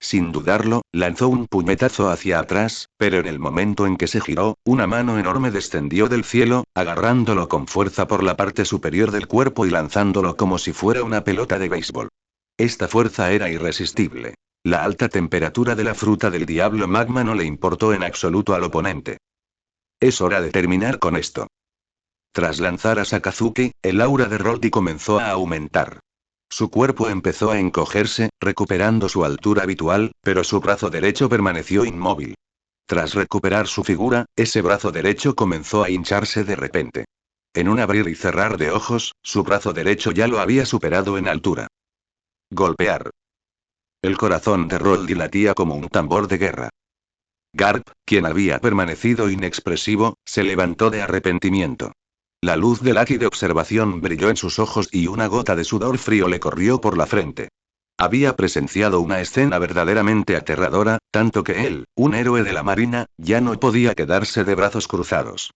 Sin dudarlo, lanzó un puñetazo hacia atrás, pero en el momento en que se giró, una mano enorme descendió del cielo, agarrándolo con fuerza por la parte superior del cuerpo y lanzándolo como si fuera una pelota de béisbol. Esta fuerza era irresistible. La alta temperatura de la fruta del diablo magma no le importó en absoluto al oponente. Es hora de terminar con esto. Tras lanzar a Sakazuki, el aura de Roldy comenzó a aumentar. Su cuerpo empezó a encogerse, recuperando su altura habitual, pero su brazo derecho permaneció inmóvil. Tras recuperar su figura, ese brazo derecho comenzó a hincharse de repente. En un abrir y cerrar de ojos, su brazo derecho ya lo había superado en altura. Golpear. El corazón de Roldy latía como un tambor de guerra. Garp, quien había permanecido inexpresivo, se levantó de arrepentimiento. La luz del haki de observación brilló en sus ojos y una gota de sudor frío le corrió por la frente. Había presenciado una escena verdaderamente aterradora, tanto que él, un héroe de la marina, ya no podía quedarse de brazos cruzados.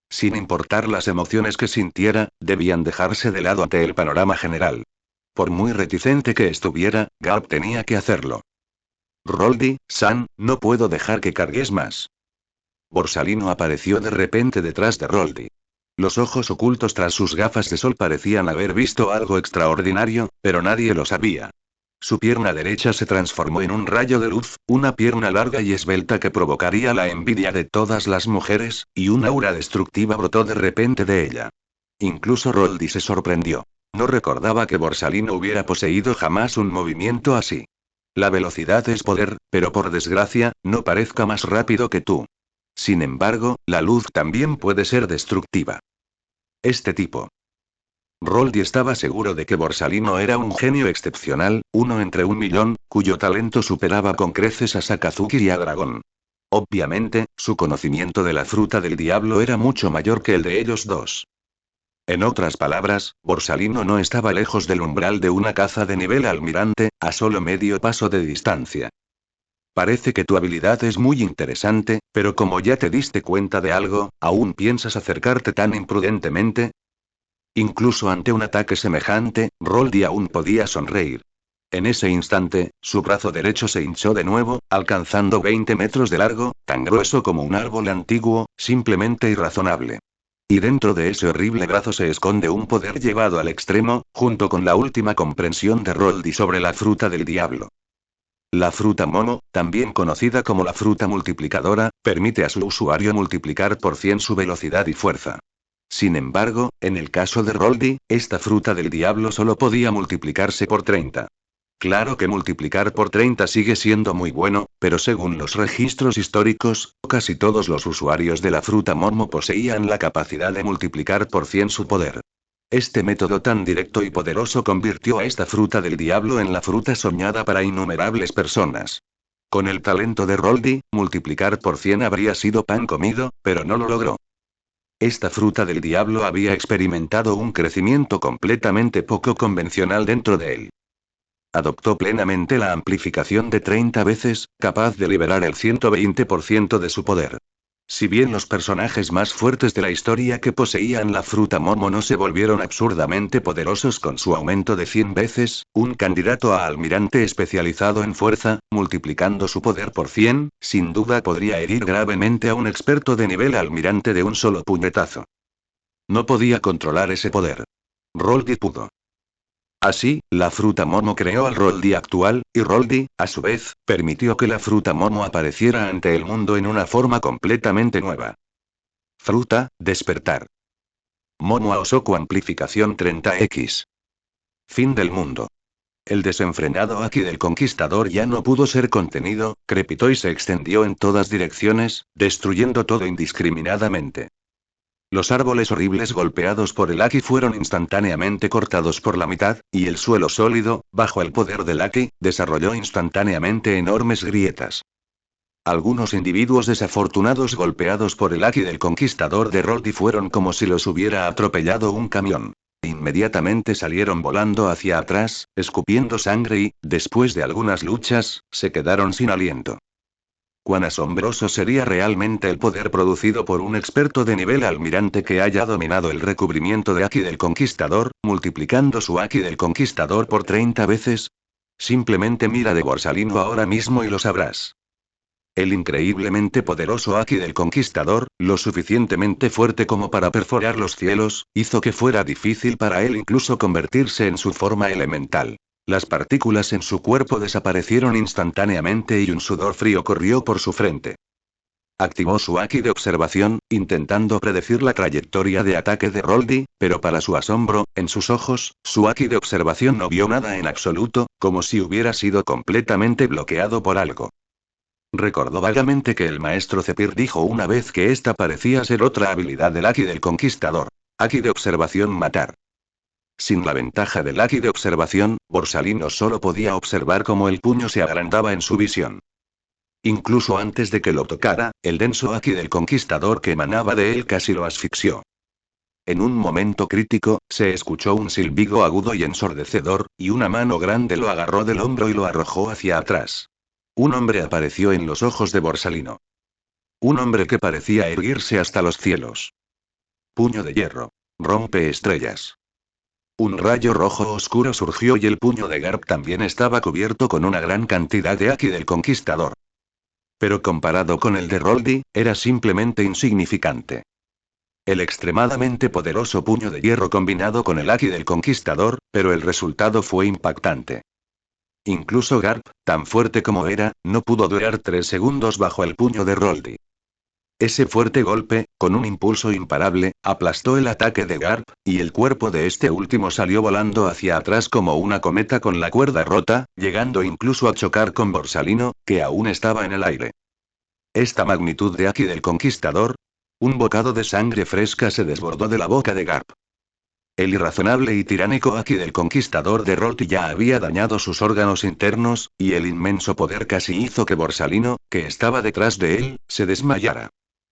Sin importar las emociones que sintiera, debían dejarse de lado ante el panorama general. Por muy reticente que estuviera, Garp tenía que hacerlo. Roldy-san, no puedo dejar que cargues más. Borsalino apareció de repente detrás de Roldy. Los ojos ocultos tras sus gafas de sol parecían haber visto algo extraordinario, pero nadie lo sabía. Su pierna derecha se transformó en un rayo de luz, una pierna larga y esbelta que provocaría la envidia de todas las mujeres, y un aura destructiva brotó de repente de ella. Incluso Roldy se sorprendió. No recordaba que Borsalino hubiera poseído jamás un movimiento así. La velocidad es poder, pero por desgracia, no parezca más rápido que tú. Sin embargo, la luz también puede ser destructiva. Este tipo. Roldy estaba seguro de que Borsalino era un genio excepcional, uno entre 1.000.000, cuyo talento superaba con creces a Sakazuki y a Dragón. Obviamente, su conocimiento de la fruta del diablo era mucho mayor que el de ellos dos. En otras palabras, Borsalino no estaba lejos del umbral de una caza de nivel almirante, a solo medio paso de distancia. Parece que tu habilidad es muy interesante, pero como ya te diste cuenta de algo, ¿aún piensas acercarte tan imprudentemente? Incluso ante un ataque semejante, Roldy aún podía sonreír. En ese instante, su brazo derecho se hinchó de nuevo, alcanzando 20 metros de largo, tan grueso como un árbol antiguo, simplemente irrazonable. Y dentro de ese horrible brazo se esconde un poder llevado al extremo, junto con la última comprensión de Roldy sobre la fruta del diablo. La fruta momo, también conocida como la fruta multiplicadora, permite a su usuario multiplicar por 100 su velocidad y fuerza. Sin embargo, en el caso de Roldy, esta fruta del diablo solo podía multiplicarse por 30. Claro que multiplicar por 30 sigue siendo muy bueno, pero según los registros históricos, casi todos los usuarios de la fruta momo poseían la capacidad de multiplicar por 100 su poder. Este método tan directo y poderoso convirtió a esta fruta del diablo en la fruta soñada para innumerables personas. Con el talento de Roldy, multiplicar por 100 habría sido pan comido, pero no lo logró. Esta fruta del diablo había experimentado un crecimiento completamente poco convencional dentro de él. Adoptó plenamente la amplificación de 30 veces, capaz de liberar el 120% de su poder. Si bien los personajes más fuertes de la historia que poseían la fruta Momo no se volvieron absurdamente poderosos con su aumento de 100 veces, un candidato a almirante especializado en fuerza, multiplicando su poder por 100, sin duda podría herir gravemente a un experto de nivel almirante de un solo puñetazo. No podía controlar ese poder. Roldi pudo. Así, la fruta Momo creó al Roldi actual, y Roldi, a su vez, permitió que la fruta Momo apareciera ante el mundo en una forma completamente nueva. Fruta, despertar. Momo Aosoku amplificación 30x. Fin del mundo. El desenfrenado Aki del Conquistador ya no pudo ser contenido, crepitó y se extendió en todas direcciones, destruyendo todo indiscriminadamente. Los árboles horribles golpeados por el Aki fueron instantáneamente cortados por la mitad, y el suelo sólido, bajo el poder del Aki, desarrolló instantáneamente enormes grietas. Algunos individuos desafortunados golpeados por el Aki del Conquistador de Roldi fueron como si los hubiera atropellado un camión. Inmediatamente salieron volando hacia atrás, escupiendo sangre y, después de algunas luchas, se quedaron sin aliento. Cuán asombroso sería realmente el poder producido por un experto de nivel almirante que haya dominado el recubrimiento de Aki del Conquistador, multiplicando su Aki del Conquistador por 30 veces. Simplemente mira de Borsalino ahora mismo y lo sabrás. El increíblemente poderoso Aki del Conquistador, lo suficientemente fuerte como para perforar los cielos, hizo que fuera difícil para él incluso convertirse en su forma elemental. Las partículas en su cuerpo desaparecieron instantáneamente y un sudor frío corrió por su frente. Activó su Aki de observación, intentando predecir la trayectoria de ataque de Roldi, pero para su asombro, en sus ojos, su Aki de observación no vio nada en absoluto, como si hubiera sido completamente bloqueado por algo. Recordó vagamente que el maestro Zephyr dijo una vez que esta parecía ser otra habilidad del Aki del Conquistador. Aki de observación matar. Sin la ventaja del Aki de observación, Borsalino solo podía observar cómo el puño se agrandaba en su visión. Incluso antes de que lo tocara, el denso Aki del Conquistador que emanaba de él casi lo asfixió. En un momento crítico, se escuchó un silbido agudo y ensordecedor, y una mano grande lo agarró del hombro y lo arrojó hacia atrás. Un hombre apareció en los ojos de Borsalino. Un hombre que parecía erguirse hasta los cielos. Puño de hierro. Rompe estrellas. Un rayo rojo oscuro surgió y el puño de Garp también estaba cubierto con una gran cantidad de Aki del Conquistador. Pero comparado con el de Roldi, era simplemente insignificante. El extremadamente poderoso puño de hierro combinado con el Aki del Conquistador, pero el resultado fue impactante. Incluso Garp, tan fuerte como era, no pudo durar 3 segundos bajo el puño de Roldi. Ese fuerte golpe, con un impulso imparable, aplastó el ataque de Garp, y el cuerpo de este último salió volando hacia atrás como una cometa con la cuerda rota, llegando incluso a chocar con Borsalino, que aún estaba en el aire. Esta magnitud de Aki del Conquistador. Un bocado de sangre fresca se desbordó de la boca de Garp. El irrazonable y tiránico Aki del Conquistador de Roldi ya había dañado sus órganos internos, y el inmenso poder casi hizo que Borsalino, que estaba detrás de él, se desmayara.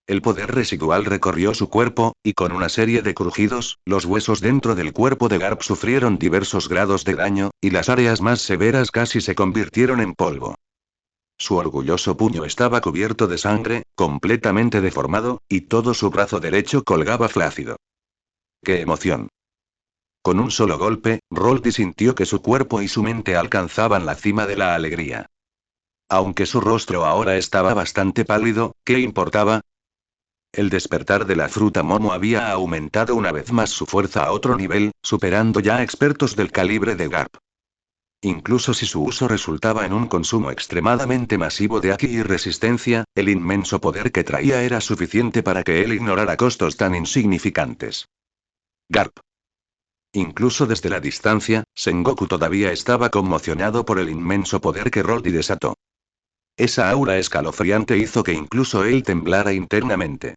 El poder residual recorrió su cuerpo, y con una serie de crujidos, los huesos dentro del cuerpo de Garp sufrieron diversos grados de daño, y las áreas más severas casi se convirtieron en polvo. Su orgulloso puño estaba cubierto de sangre, completamente deformado, y todo su brazo derecho colgaba flácido. ¡Qué emoción! Con un solo golpe, Roldi sintió que su cuerpo y su mente alcanzaban la cima de la alegría. Aunque su rostro ahora estaba bastante pálido, ¿qué importaba? El despertar de la fruta Momo había aumentado una vez más su fuerza a otro nivel, superando ya a expertos del calibre de Garp. Incluso si su uso resultaba en un consumo extremadamente masivo de Aki y resistencia, el inmenso poder que traía era suficiente para que él ignorara costos tan insignificantes. Garp. Incluso desde la distancia, Sengoku todavía estaba conmocionado por el inmenso poder que Roldi desató. Esa aura escalofriante hizo que incluso él temblara internamente.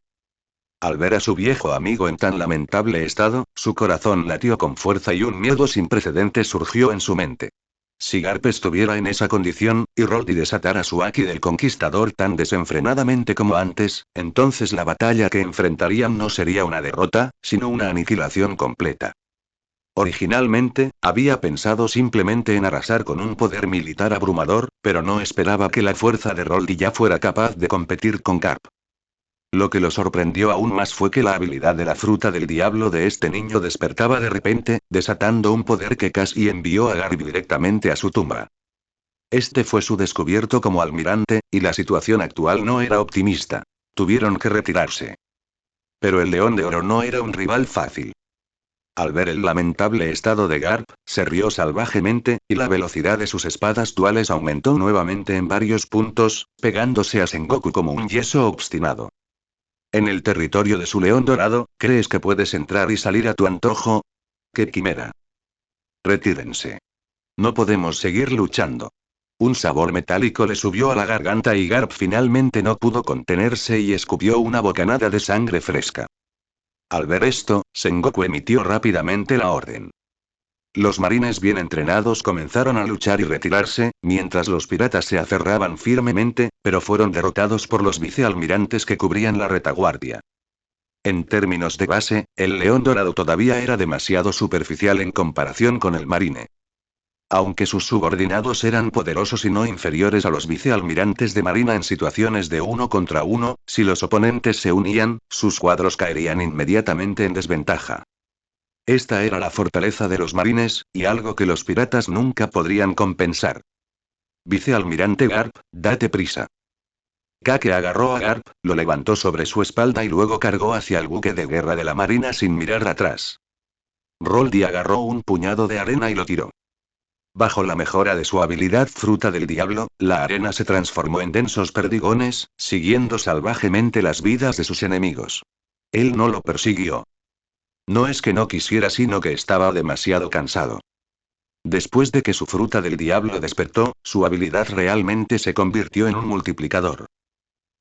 Al ver a su viejo amigo en tan lamentable estado, su corazón latió con fuerza y un miedo sin precedentes surgió en su mente. Si Garp estuviera en esa condición, y Roldi desatara su Aki del Conquistador tan desenfrenadamente como antes, entonces la batalla que enfrentarían no sería una derrota, sino una aniquilación completa. Originalmente, había pensado simplemente en arrasar con un poder militar abrumador, pero no esperaba que la fuerza de Roldi ya fuera capaz de competir con Garp. Lo que lo sorprendió aún más fue que la habilidad de la fruta del diablo de este niño despertaba de repente, desatando un poder que casi envió a Garby directamente a su tumba. Este fue su descubierto como almirante, y la situación actual no era optimista. Tuvieron que retirarse. Pero el León de Oro no era un rival fácil. Al ver el lamentable estado de Garp, se rió salvajemente, y la velocidad de sus espadas duales aumentó nuevamente en varios puntos, pegándose a Sengoku como un yeso obstinado. En el territorio de su león dorado, ¿crees que puedes entrar y salir a tu antojo? ¡Qué quimera! Retírense. No podemos seguir luchando. Un sabor metálico le subió a la garganta y Garp finalmente no pudo contenerse y escupió una bocanada de sangre fresca. Al ver esto, Sengoku emitió rápidamente la orden. Los marines bien entrenados comenzaron a luchar y retirarse, mientras los piratas se aferraban firmemente, pero fueron derrotados por los vicealmirantes que cubrían la retaguardia. En términos de base, el León Dorado todavía era demasiado superficial en comparación con el marine. Aunque sus subordinados eran poderosos y no inferiores a los vicealmirantes de marina en situaciones de 1 contra 1, si los oponentes se unían, sus cuadros caerían inmediatamente en desventaja. Esta era la fortaleza de los marines, y algo que los piratas nunca podrían compensar. Vicealmirante Garp, date prisa. Kake agarró a Garp, lo levantó sobre su espalda y luego cargó hacia el buque de guerra de la marina sin mirar atrás. Roldy agarró un puñado de arena y lo tiró. Bajo la mejora de su habilidad fruta del diablo, la arena se transformó en densos perdigones, siguiendo salvajemente las vidas de sus enemigos. Él no lo persiguió. No es que no quisiera, sino que estaba demasiado cansado. Después de que su fruta del diablo despertó, su habilidad realmente se convirtió en un multiplicador.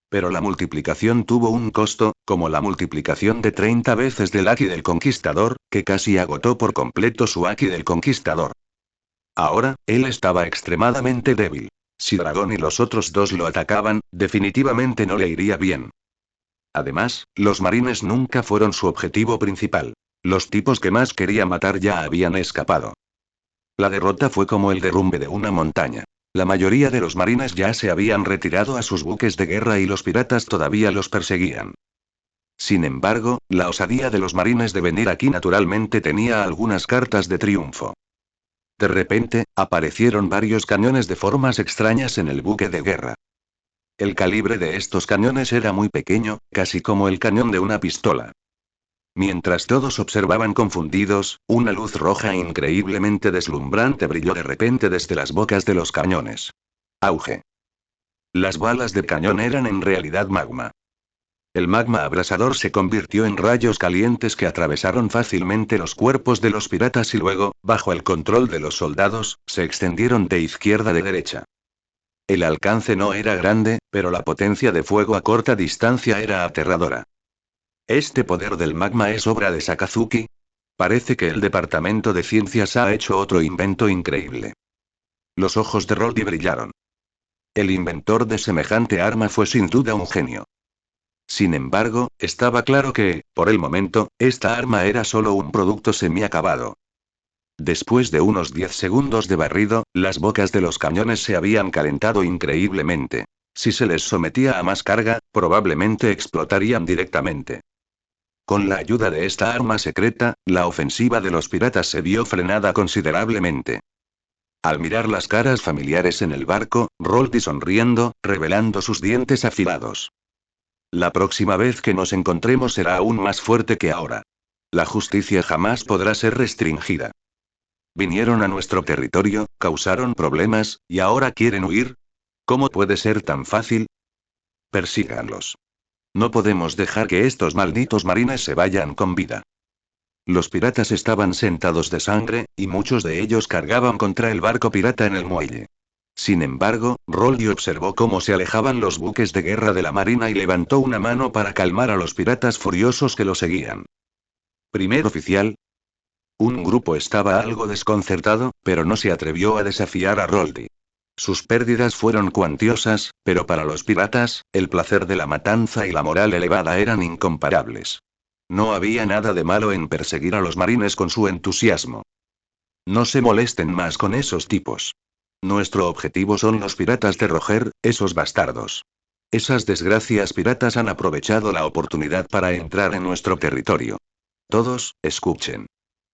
Pero la multiplicación tuvo un costo, como la multiplicación de 30 veces del Haki del Conquistador, que casi agotó por completo su Haki del Conquistador. Ahora, él estaba extremadamente débil. Si Dragón y los otros dos lo atacaban, definitivamente no le iría bien. Además, los marines nunca fueron su objetivo principal. Los tipos que más quería matar ya habían escapado. La derrota fue como el derrumbe de una montaña. La mayoría de los marines ya se habían retirado a sus buques de guerra y los piratas todavía los perseguían. Sin embargo, la osadía de los marines de venir aquí naturalmente tenía algunas cartas de triunfo. De repente, aparecieron varios cañones de formas extrañas en el buque de guerra. El calibre de estos cañones era muy pequeño, casi como el cañón de una pistola. Mientras todos observaban confundidos, una luz roja increíblemente deslumbrante brilló de repente desde las bocas de los cañones. Auge. Las balas de cañón eran en realidad magma. El magma abrasador se convirtió en rayos calientes que atravesaron fácilmente los cuerpos de los piratas y luego, bajo el control de los soldados, se extendieron de izquierda a derecha. El alcance no era grande, pero la potencia de fuego a corta distancia era aterradora. ¿Este poder del magma es obra de Sakazuki? Parece que el Departamento de Ciencias ha hecho otro invento increíble. Los ojos de Roldy brillaron. El inventor de semejante arma fue sin duda un genio. Sin embargo, estaba claro que, por el momento, esta arma era solo un producto semiacabado. Después de unos 10 segundos de barrido, las bocas de los cañones se habían calentado increíblemente. Si se les sometía a más carga, probablemente explotarían directamente. Con la ayuda de esta arma secreta, la ofensiva de los piratas se vio frenada considerablemente. Al mirar las caras familiares en el barco, Roldy sonriendo, revelando sus dientes afilados. La próxima vez que nos encontremos será aún más fuerte que ahora. La justicia jamás podrá ser restringida. Vinieron a nuestro territorio, causaron problemas, ¿y ahora quieren huir? ¿Cómo puede ser tan fácil? Persíganlos. No podemos dejar que estos malditos marines se vayan con vida. Los piratas estaban sentados de sangre, y muchos de ellos cargaban contra el barco pirata en el muelle. Sin embargo, Roldy observó cómo se alejaban los buques de guerra de la marina y levantó una mano para calmar a los piratas furiosos que lo seguían. Primer oficial. Un grupo estaba algo desconcertado, pero no se atrevió a desafiar a Roldy. Sus pérdidas fueron cuantiosas, pero para los piratas, el placer de la matanza y la moral elevada eran incomparables. No había nada de malo en perseguir a los marines con su entusiasmo. No se molesten más con esos tipos. Nuestro objetivo son los piratas de Roger, esos bastardos. Esas desgracias piratas han aprovechado la oportunidad para entrar en nuestro territorio. Todos, escuchen.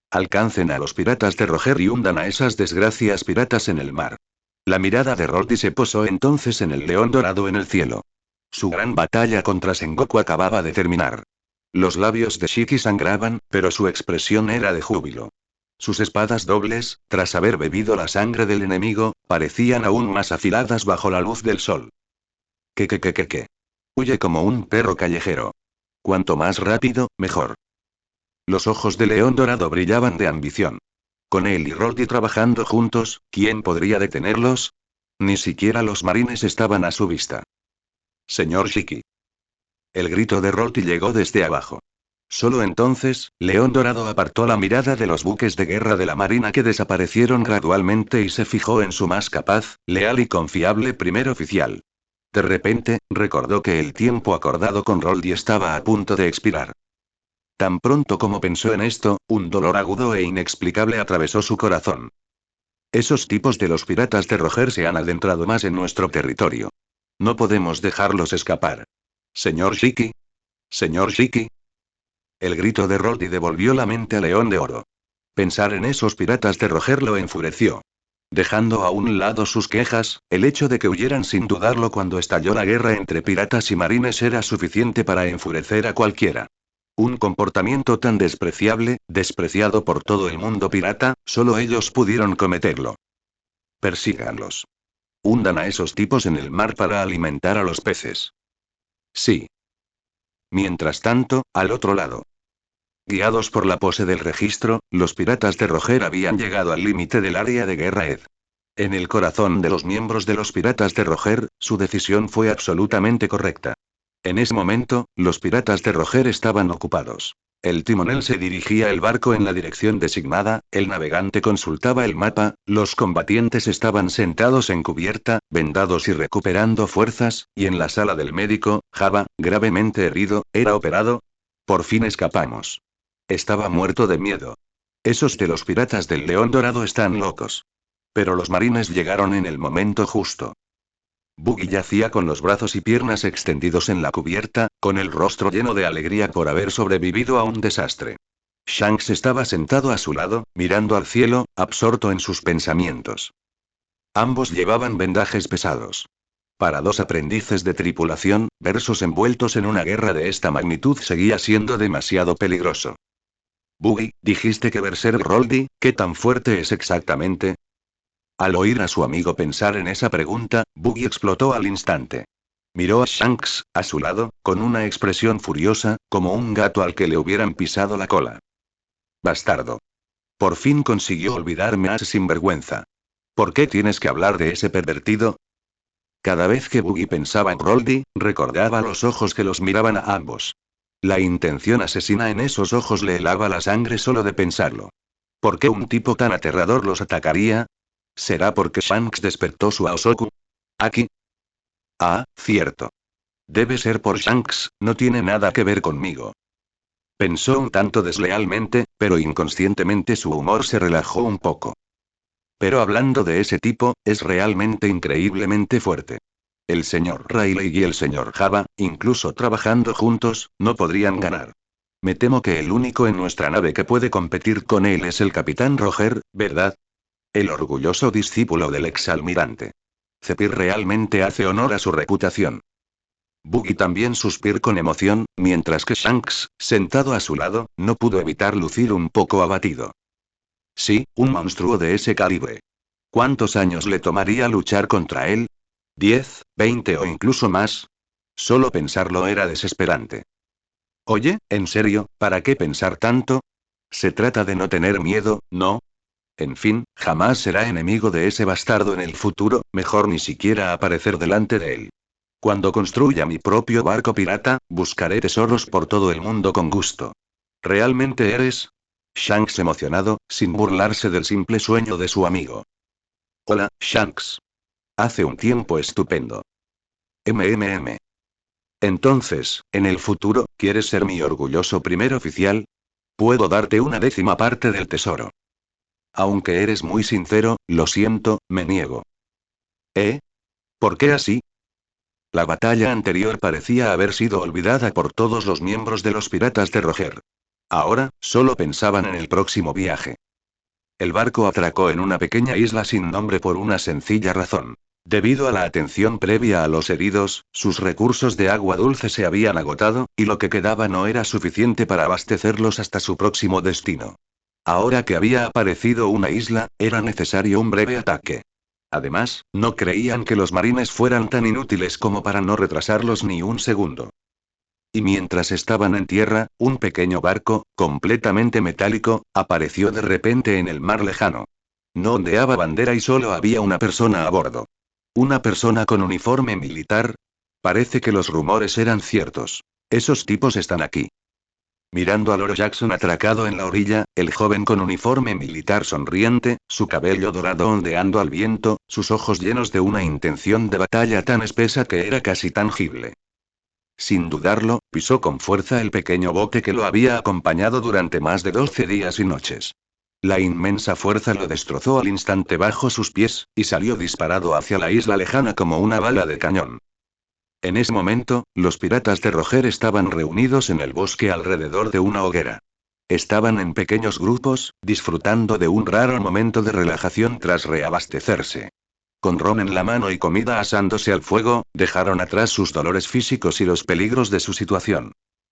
Alcancen a los piratas de Roger y hundan a esas desgracias piratas en el mar. La mirada de Roldy se posó entonces en el león dorado en el cielo. Su gran batalla contra Sengoku acababa de terminar. Los labios de Shiki sangraban, pero su expresión era de júbilo. Sus espadas dobles, tras haber bebido la sangre del enemigo, parecían aún más afiladas bajo la luz del sol. ¿Qué? Huye como un perro callejero. Cuanto más rápido, mejor. Los ojos de León Dorado brillaban de ambición. Con él y Roldy trabajando juntos, ¿quién podría detenerlos? Ni siquiera los marines estaban a su vista. Señor Shiki. El grito de Roldy llegó desde abajo. Solo entonces, León Dorado apartó la mirada de los buques de guerra de la marina que desaparecieron gradualmente y se fijó en su más capaz, leal y confiable primer oficial. De repente, recordó que el tiempo acordado con Roldy estaba a punto de expirar. Tan pronto como pensó en esto, un dolor agudo e inexplicable atravesó su corazón. Esos tipos de los piratas de Roger se han adentrado más en nuestro territorio. No podemos dejarlos escapar. Señor Shiki. Señor Shiki. El grito de Roldy devolvió la mente a León de Oro. Pensar en esos piratas de Roger lo enfureció. Dejando a un lado sus quejas, el hecho de que huyeran sin dudarlo cuando estalló la guerra entre piratas y marines era suficiente para enfurecer a cualquiera. Un comportamiento tan despreciable, despreciado por todo el mundo pirata, solo ellos pudieron cometerlo. Persíganlos. Hundan a esos tipos en el mar para alimentar a los peces. Sí. Mientras tanto, al otro lado. Guiados por la pose del registro, los piratas de Roger habían llegado al límite del área de guerra Ed. En el corazón de los miembros de los piratas de Roger, su decisión fue absolutamente correcta. En ese momento, los piratas de Roger estaban ocupados. El timonel se dirigía el barco en la dirección designada, el navegante consultaba el mapa, los combatientes estaban sentados en cubierta, vendados y recuperando fuerzas, y en la sala del médico, Java, gravemente herido, era operado. Por fin escapamos. Estaba muerto de miedo. Esos de los piratas del León Dorado están locos. Pero los marines llegaron en el momento justo. Buggy yacía con los brazos y piernas extendidos en la cubierta, con el rostro lleno de alegría por haber sobrevivido a un desastre. Shanks estaba sentado a su lado, mirando al cielo, absorto en sus pensamientos. Ambos llevaban vendajes pesados. Para dos aprendices de tripulación, versos envueltos en una guerra de esta magnitud seguía siendo demasiado peligroso. Buggy, dijiste que Berserk Roldy, ¿qué tan fuerte es exactamente? Al oír a su amigo pensar en esa pregunta, Buggy explotó al instante. Miró a Shanks, a su lado, con una expresión furiosa, como un gato al que le hubieran pisado la cola. Bastardo. Por fin consiguió olvidarme a ese sinvergüenza. ¿Por qué tienes que hablar de ese pervertido? Cada vez que Buggy pensaba en Roldy, recordaba los ojos que los miraban a ambos. La intención asesina en esos ojos le helaba la sangre solo de pensarlo. ¿Por qué un tipo tan aterrador los atacaría? ¿Será porque Shanks despertó su Aosoku? ¿Aquí? Ah, cierto. Debe ser por Shanks, no tiene nada que ver conmigo. Pensó un tanto deslealmente, pero inconscientemente su humor se relajó un poco. Pero hablando de ese tipo, es realmente increíblemente fuerte. El señor Riley y el señor Java, incluso trabajando juntos, no podrían ganar. Me temo que el único en nuestra nave que puede competir con él es el capitán Roger, ¿verdad? El orgulloso discípulo del exalmirante. Zephyr realmente hace honor a su reputación. Buggy también suspiró con emoción, mientras que Shanks, sentado a su lado, no pudo evitar lucir un poco abatido. Sí, un monstruo de ese calibre. ¿Cuántos años le tomaría luchar contra él? ¿10, 20 o incluso más? Solo pensarlo era desesperante. Oye, ¿en serio, para qué pensar tanto? Se trata de no tener miedo, ¿no? En fin, jamás será enemigo de ese bastardo en el futuro, mejor ni siquiera aparecer delante de él. Cuando construya mi propio barco pirata, buscaré tesoros por todo el mundo con gusto. ¿Realmente eres? Shanks emocionado, sin burlarse del simple sueño de su amigo. Hola, Shanks. Hace un tiempo estupendo. MMM. Entonces, en el futuro, ¿quieres ser mi orgulloso primer oficial? Puedo darte una 10ª parte del tesoro. Aunque eres muy sincero, lo siento, me niego. ¿Eh? ¿Por qué así? La batalla anterior parecía haber sido olvidada por todos los miembros de los piratas de Roger. Ahora, solo pensaban en el próximo viaje. El barco atracó en una pequeña isla sin nombre por una sencilla razón. Debido a la atención previa a los heridos, sus recursos de agua dulce se habían agotado, y lo que quedaba no era suficiente para abastecerlos hasta su próximo destino. Ahora que había aparecido una isla, era necesario un breve ataque. Además, no creían que los marines fueran tan inútiles como para no retrasarlos ni un segundo. Y mientras estaban en tierra, un pequeño barco, completamente metálico, apareció de repente en el mar lejano. No ondeaba bandera y solo había una persona a bordo. Una persona con uniforme militar. Parece que los rumores eran ciertos. Esos tipos están aquí. Mirando a Loro Jackson atracado en la orilla, el joven con uniforme militar sonriente, su cabello dorado ondeando al viento, sus ojos llenos de una intención de batalla tan espesa que era casi tangible. Sin dudarlo, pisó con fuerza el pequeño bote que lo había acompañado durante más de 12 días y noches. La inmensa fuerza lo destrozó al instante bajo sus pies, y salió disparado hacia la isla lejana como una bala de cañón. En ese momento, los piratas de Roger estaban reunidos en el bosque alrededor de una hoguera. Estaban en pequeños grupos, disfrutando de un raro momento de relajación tras reabastecerse. Con ron en la mano y comida asándose al fuego, dejaron atrás sus dolores físicos y los peligros de su situación.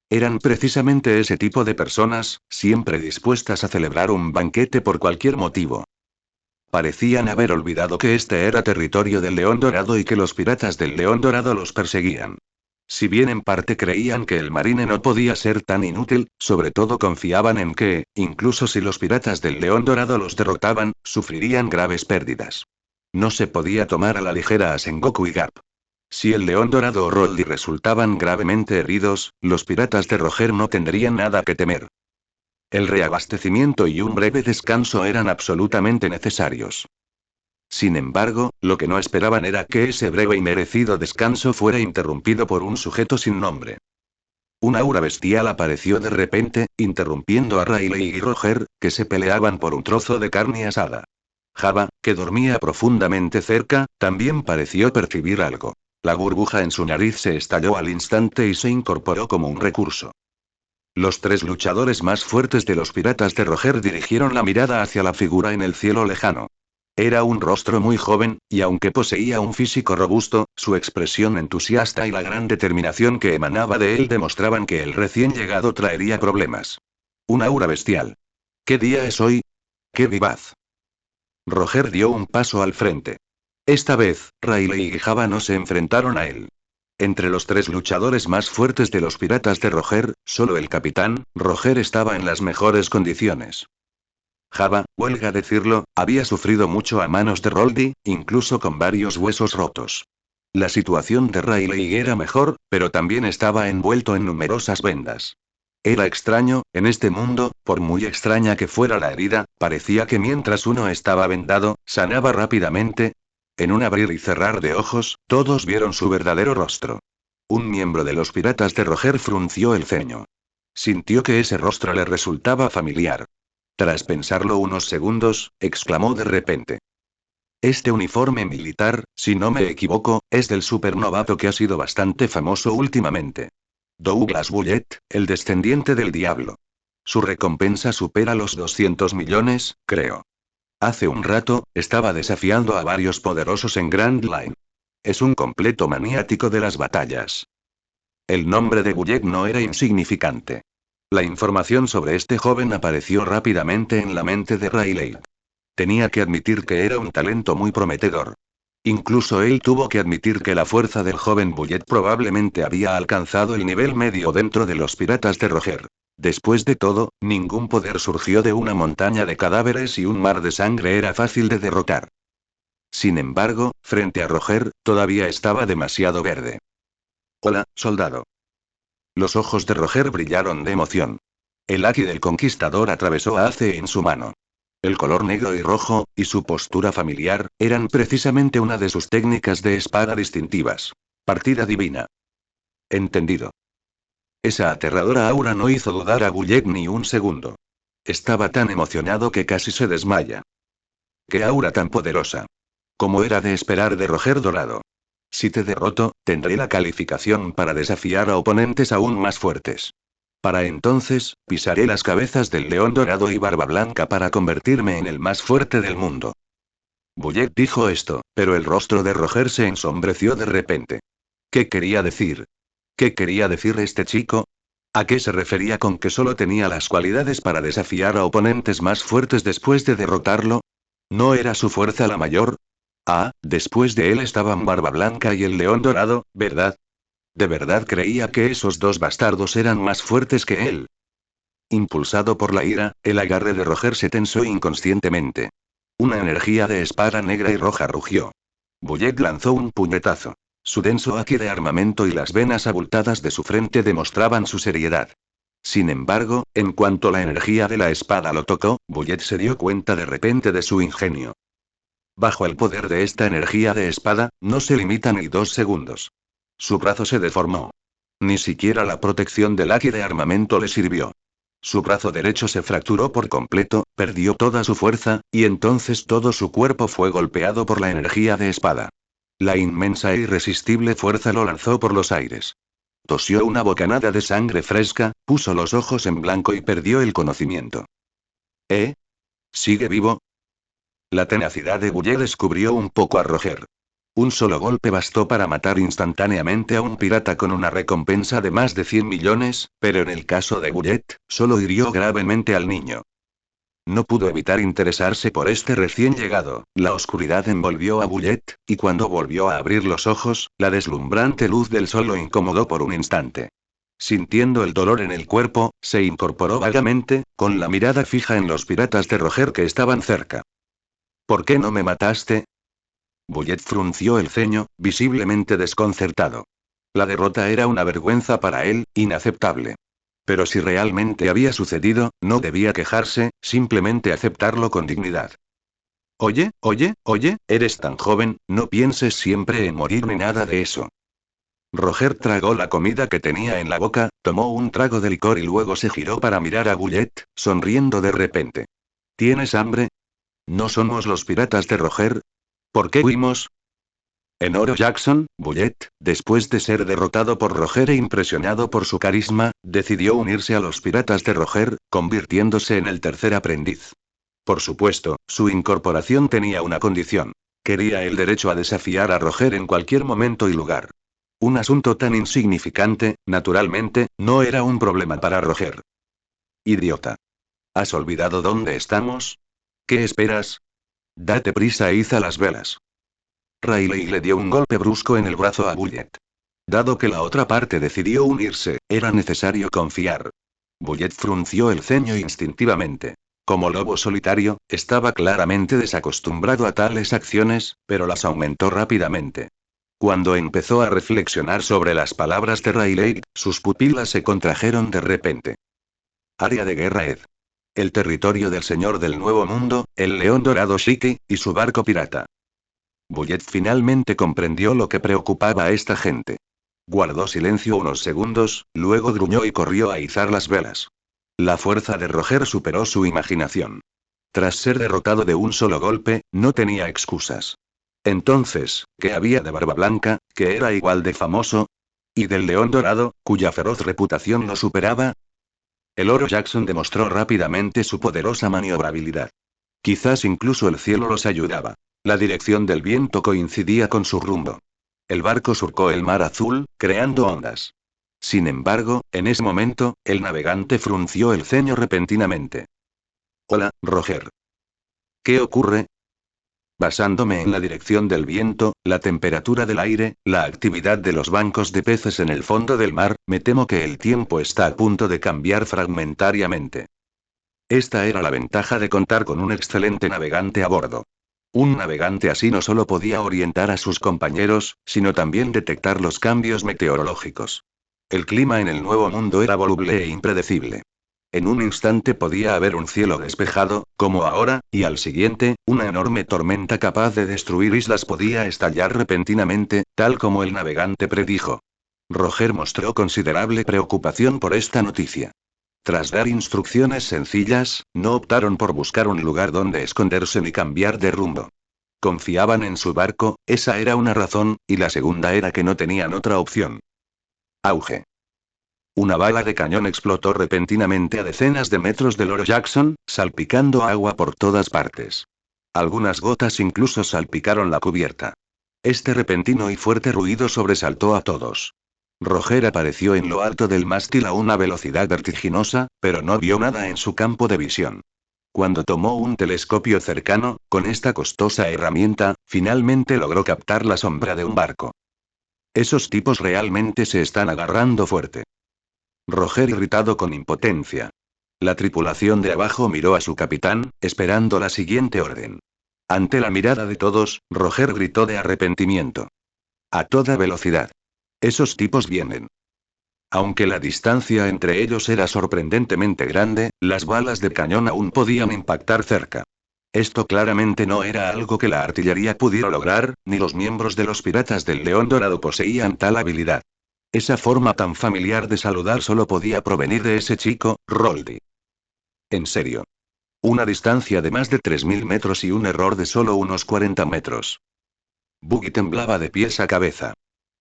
Eran precisamente ese tipo de personas, siempre dispuestas a celebrar un banquete por cualquier motivo. Parecían haber olvidado que este era territorio del León Dorado y que los piratas del León Dorado los perseguían. Si bien en parte creían que el marine no podía ser tan inútil, sobre todo confiaban en que, incluso si los piratas del León Dorado los derrotaban, sufrirían graves pérdidas. No se podía tomar a la ligera a Sengoku y Garp. Si el León Dorado o Roldy resultaban gravemente heridos, los piratas de Roger no tendrían nada que temer. El reabastecimiento y un breve descanso eran absolutamente necesarios. Sin embargo, lo que no esperaban era que ese breve y merecido descanso fuera interrumpido por un sujeto sin nombre. Un aura bestial apareció de repente, interrumpiendo a Riley y Roger, que se peleaban por un trozo de carne asada. Java, que dormía profundamente cerca, también pareció percibir algo. La burbuja en su nariz se estalló al instante y se incorporó como un recurso. Los tres luchadores más fuertes de los piratas de Roger dirigieron la mirada hacia la figura en el cielo lejano. Era un rostro muy joven, y aunque poseía un físico robusto, su expresión entusiasta y la gran determinación que emanaba de él demostraban que el recién llegado traería problemas. Un aura bestial. ¿Qué día es hoy? ¡Qué vivaz! Roger dio un paso al frente. Esta vez, Riley y Java no se enfrentaron a él. Entre los tres luchadores más fuertes de los piratas de Roger, solo el capitán, Roger estaba en las mejores condiciones. Java, huelga decirlo, había sufrido mucho a manos de Roldy, incluso con varios huesos rotos. La situación de Riley era mejor, pero también estaba envuelto en numerosas vendas. Era extraño, en este mundo, por muy extraña que fuera la herida, parecía que mientras uno estaba vendado, sanaba rápidamente. En un abrir y cerrar de ojos, todos vieron su verdadero rostro. Un miembro de los piratas de Roger frunció el ceño. Sintió que ese rostro le resultaba familiar. Tras pensarlo unos segundos, exclamó de repente. Este uniforme militar, si no me equivoco, es del supernovato que ha sido bastante famoso últimamente. Douglas Bullet, el descendiente del diablo. Su recompensa supera los 200 millones, creo. Hace un rato, estaba desafiando a varios poderosos en Grand Line. Es un completo maniático de las batallas. El nombre de Bullet no era insignificante. La información sobre este joven apareció rápidamente en la mente de Riley. Tenía que admitir que era un talento muy prometedor. Incluso él tuvo que admitir que la fuerza del joven Bullet probablemente había alcanzado el nivel medio dentro de los piratas de Roger. Después de todo, ningún poder surgió de una montaña de cadáveres y un mar de sangre era fácil de derrotar. Sin embargo, frente a Roger, todavía estaba demasiado verde. Hola, soldado. Los ojos de Roger brillaron de emoción. El haki del conquistador atravesó a Ace en su mano. El color negro y rojo, y su postura familiar, eran precisamente una de sus técnicas de espada distintivas. Partida divina. Entendido. Esa aterradora aura no hizo dudar a Bullet ni un segundo. Estaba tan emocionado que casi se desmaya. ¡Qué aura tan poderosa! Como era de esperar de Roger Dorado. Si te derroto, tendré la calificación para desafiar a oponentes aún más fuertes. Para entonces, pisaré las cabezas del león dorado y barba blanca para convertirme en el más fuerte del mundo. Bullet dijo esto, pero el rostro de Roger se ensombreció de repente. ¿Qué quería decir? ¿Qué quería decir este chico? ¿A qué se refería con que solo tenía las cualidades para desafiar a oponentes más fuertes después de derrotarlo? ¿No era su fuerza la mayor? Ah, después de él estaban Barba Blanca y el León Dorado, ¿verdad? ¿De verdad creía que esos dos bastardos eran más fuertes que él? Impulsado por la ira, el agarre de Roger se tensó inconscientemente. Una energía de espada negra y roja rugió. Bullet lanzó un puñetazo. Su denso haki de armamento y las venas abultadas de su frente demostraban su seriedad. Sin embargo, en cuanto la energía de la espada lo tocó, Bullet se dio cuenta de repente de su ingenio. Bajo el poder de esta energía de espada, no se limita ni 2 segundos. Su brazo se deformó. Ni siquiera la protección del haki de armamento le sirvió. Su brazo derecho se fracturó por completo, perdió toda su fuerza, y entonces todo su cuerpo fue golpeado por la energía de espada. La inmensa e irresistible fuerza lo lanzó por los aires. Tosió una bocanada de sangre fresca, puso los ojos en blanco y perdió el conocimiento. ¿Eh? ¿Sigue vivo? La tenacidad de Bullet descubrió un poco a Roger. Un solo golpe bastó para matar instantáneamente a un pirata con una recompensa de más de 100 millones, pero en el caso de Bullet, solo hirió gravemente al niño. No pudo evitar interesarse por este recién llegado. La oscuridad envolvió a Bullet, y cuando volvió a abrir los ojos, la deslumbrante luz del sol lo incomodó por un instante. Sintiendo el dolor en el cuerpo, se incorporó vagamente, con la mirada fija en los piratas de Roger que estaban cerca. ¿Por qué no me mataste? Bullet frunció el ceño, visiblemente desconcertado. La derrota era una vergüenza para él, inaceptable. Pero si realmente había sucedido, no debía quejarse, simplemente aceptarlo con dignidad. Oye, oye, oye, eres tan joven, no pienses siempre en morir ni nada de eso. Roger tragó la comida que tenía en la boca, tomó un trago de licor y luego se giró para mirar a Bullet, sonriendo de repente. ¿Tienes hambre? ¿No somos los piratas de Roger? ¿Por qué huimos? En Oro Jackson, Bullet, después de ser derrotado por Roger e impresionado por su carisma, decidió unirse a los piratas de Roger, convirtiéndose en el tercer aprendiz. Por supuesto, su incorporación tenía una condición. Quería el derecho a desafiar a Roger en cualquier momento y lugar. Un asunto tan insignificante, naturalmente, no era un problema para Roger. Idiota. ¿Has olvidado dónde estamos? ¿Qué esperas? Date prisa e iza las velas. Riley le dio un golpe brusco en el brazo a Bullet. Dado que la otra parte decidió unirse, era necesario confiar. Bullet frunció el ceño instintivamente. Como lobo solitario, estaba claramente desacostumbrado a tales acciones, pero las aumentó rápidamente. Cuando empezó a reflexionar sobre las palabras de Riley, sus pupilas se contrajeron de repente. Área de guerra Ed. El territorio del señor del Nuevo Mundo, el León Dorado Shiki, y su barco pirata. Bullet finalmente comprendió lo que preocupaba a esta gente. Guardó silencio unos segundos, luego gruñó y corrió a izar las velas. La fuerza de Roger superó su imaginación. Tras ser derrotado de un solo golpe, no tenía excusas. Entonces, ¿qué había de Barba Blanca, que era igual de famoso? ¿Y del León Dorado, cuya feroz reputación lo superaba? El Oro Jackson demostró rápidamente su poderosa maniobrabilidad. Quizás incluso el cielo los ayudaba. La dirección del viento coincidía con su rumbo. El barco surcó el mar azul, creando ondas. Sin embargo, en ese momento, el navegante frunció el ceño repentinamente. Hola, Roger. ¿Qué ocurre? Basándome en la dirección del viento, la temperatura del aire, la actividad de los bancos de peces en el fondo del mar, me temo que el tiempo está a punto de cambiar fragmentariamente. Esta era la ventaja de contar con un excelente navegante a bordo. Un navegante así no solo podía orientar a sus compañeros, sino también detectar los cambios meteorológicos. El clima en el Nuevo Mundo era voluble e impredecible. En un instante podía haber un cielo despejado, como ahora, y al siguiente, una enorme tormenta capaz de destruir islas podía estallar repentinamente, tal como el navegante predijo. Roger mostró considerable preocupación por esta noticia. Tras dar instrucciones sencillas, no optaron por buscar un lugar donde esconderse ni cambiar de rumbo. Confiaban en su barco, esa era una razón, y la segunda era que no tenían otra opción. Auge. Una bala de cañón explotó repentinamente a decenas de metros de Loro Jackson, salpicando agua por todas partes. Algunas gotas incluso salpicaron la cubierta. Este repentino y fuerte ruido sobresaltó a todos. Roger apareció en lo alto del mástil a una velocidad vertiginosa, pero no vio nada en su campo de visión. Cuando tomó un telescopio cercano, con esta costosa herramienta, finalmente logró captar la sombra de un barco. Esos tipos realmente se están agarrando fuerte. Roger irritado con impotencia. La tripulación de abajo miró a su capitán, esperando la siguiente orden. Ante la mirada de todos, Roger gritó de arrepentimiento. A toda velocidad. Esos tipos vienen. Aunque la distancia entre ellos era sorprendentemente grande, las balas de cañón aún podían impactar cerca. Esto claramente no era algo que la artillería pudiera lograr, ni los miembros de los piratas del León Dorado poseían tal habilidad. Esa forma tan familiar de saludar solo podía provenir de ese chico, Roldy. En serio. Una distancia de más de 3000 metros y un error de solo unos 40 metros. Buggy temblaba de pies a cabeza.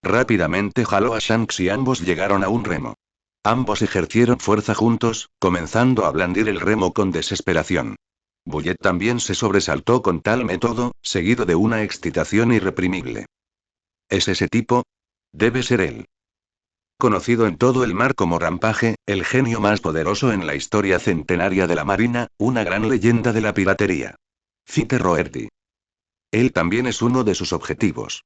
Rápidamente jaló a Shanks y ambos llegaron a un remo. Ambos ejercieron fuerza juntos, comenzando a blandir el remo con desesperación. Bullet también se sobresaltó con tal método, seguido de una excitación irreprimible. ¿Es ese tipo? Debe ser él. Conocido en todo el mar como Rampage, el genio más poderoso en la historia centenaria de la Marina, una gran leyenda de la piratería. Cite Roerty. Él también es uno de sus objetivos.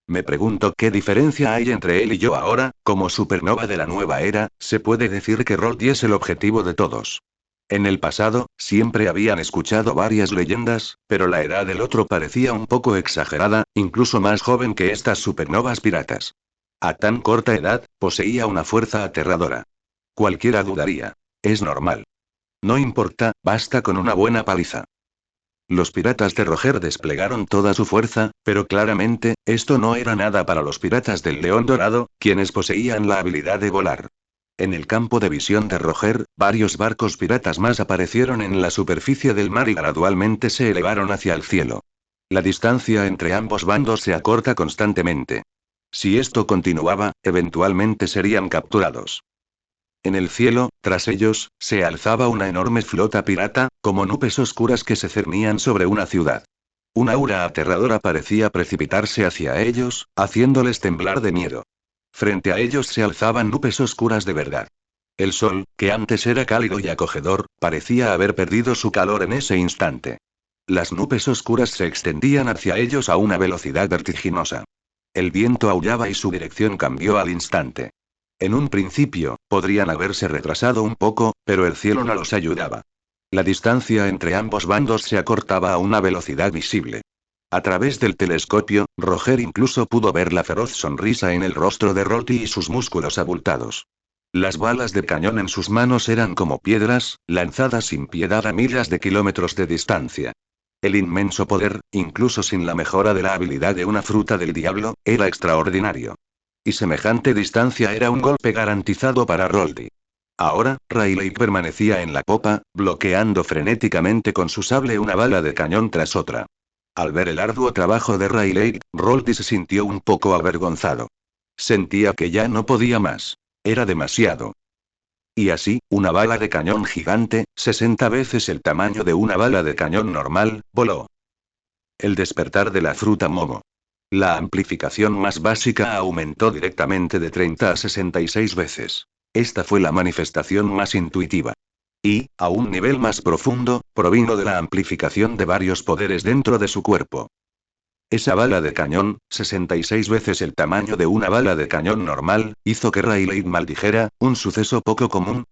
Me pregunto qué diferencia hay entre él y yo ahora, como supernova de la nueva era, se puede decir que Roldy es el objetivo de todos. En el pasado, siempre habían escuchado varias leyendas, pero la edad del otro parecía un poco exagerada, incluso más joven que estas supernovas piratas. A tan corta edad, poseía una fuerza aterradora. Cualquiera dudaría. Es normal. No importa, basta con una buena paliza. Los piratas de Roger desplegaron toda su fuerza, pero claramente, esto no era nada para los piratas del León Dorado, quienes poseían la habilidad de volar. En el campo de visión de Roger, varios barcos piratas más aparecieron en la superficie del mar y gradualmente se elevaron hacia el cielo. La distancia entre ambos bandos se acorta constantemente. Si esto continuaba, eventualmente serían capturados. En el cielo, tras ellos, se alzaba una enorme flota pirata, como nubes oscuras que se cernían sobre una ciudad. Un aura aterradora parecía precipitarse hacia ellos, haciéndoles temblar de miedo. Frente a ellos se alzaban nubes oscuras de verdad. El sol, que antes era cálido y acogedor, parecía haber perdido su calor en ese instante. Las nubes oscuras se extendían hacia ellos a una velocidad vertiginosa. El viento aullaba y su dirección cambió al instante. En un principio, podrían haberse retrasado un poco, pero el cielo no los ayudaba. La distancia entre ambos bandos se acortaba a una velocidad visible. A través del telescopio, Roger incluso pudo ver la feroz sonrisa en el rostro de Roldy y sus músculos abultados. Las balas de cañón en sus manos eran como piedras, lanzadas sin piedad a millas de kilómetros de distancia. El inmenso poder, incluso sin la mejora de la habilidad de una fruta del diablo, era extraordinario. Y semejante distancia era un golpe garantizado para Roldy. Ahora, Riley permanecía en la popa, bloqueando frenéticamente con su sable una bala de cañón tras otra. Al ver el arduo trabajo de Riley, Roldy se sintió un poco avergonzado. Sentía que ya no podía más. Era demasiado. Y así, una bala de cañón gigante, 60 veces el tamaño de una bala de cañón normal, voló. El despertar de la fruta momo. La amplificación más básica aumentó directamente de 30 a 66 veces. Esta fue la manifestación más intuitiva. Y, a un nivel más profundo, provino de la amplificación de varios poderes dentro de su cuerpo. Esa bala de cañón, 66 veces el tamaño de una bala de cañón normal, hizo que Riley maldijera, un suceso poco común,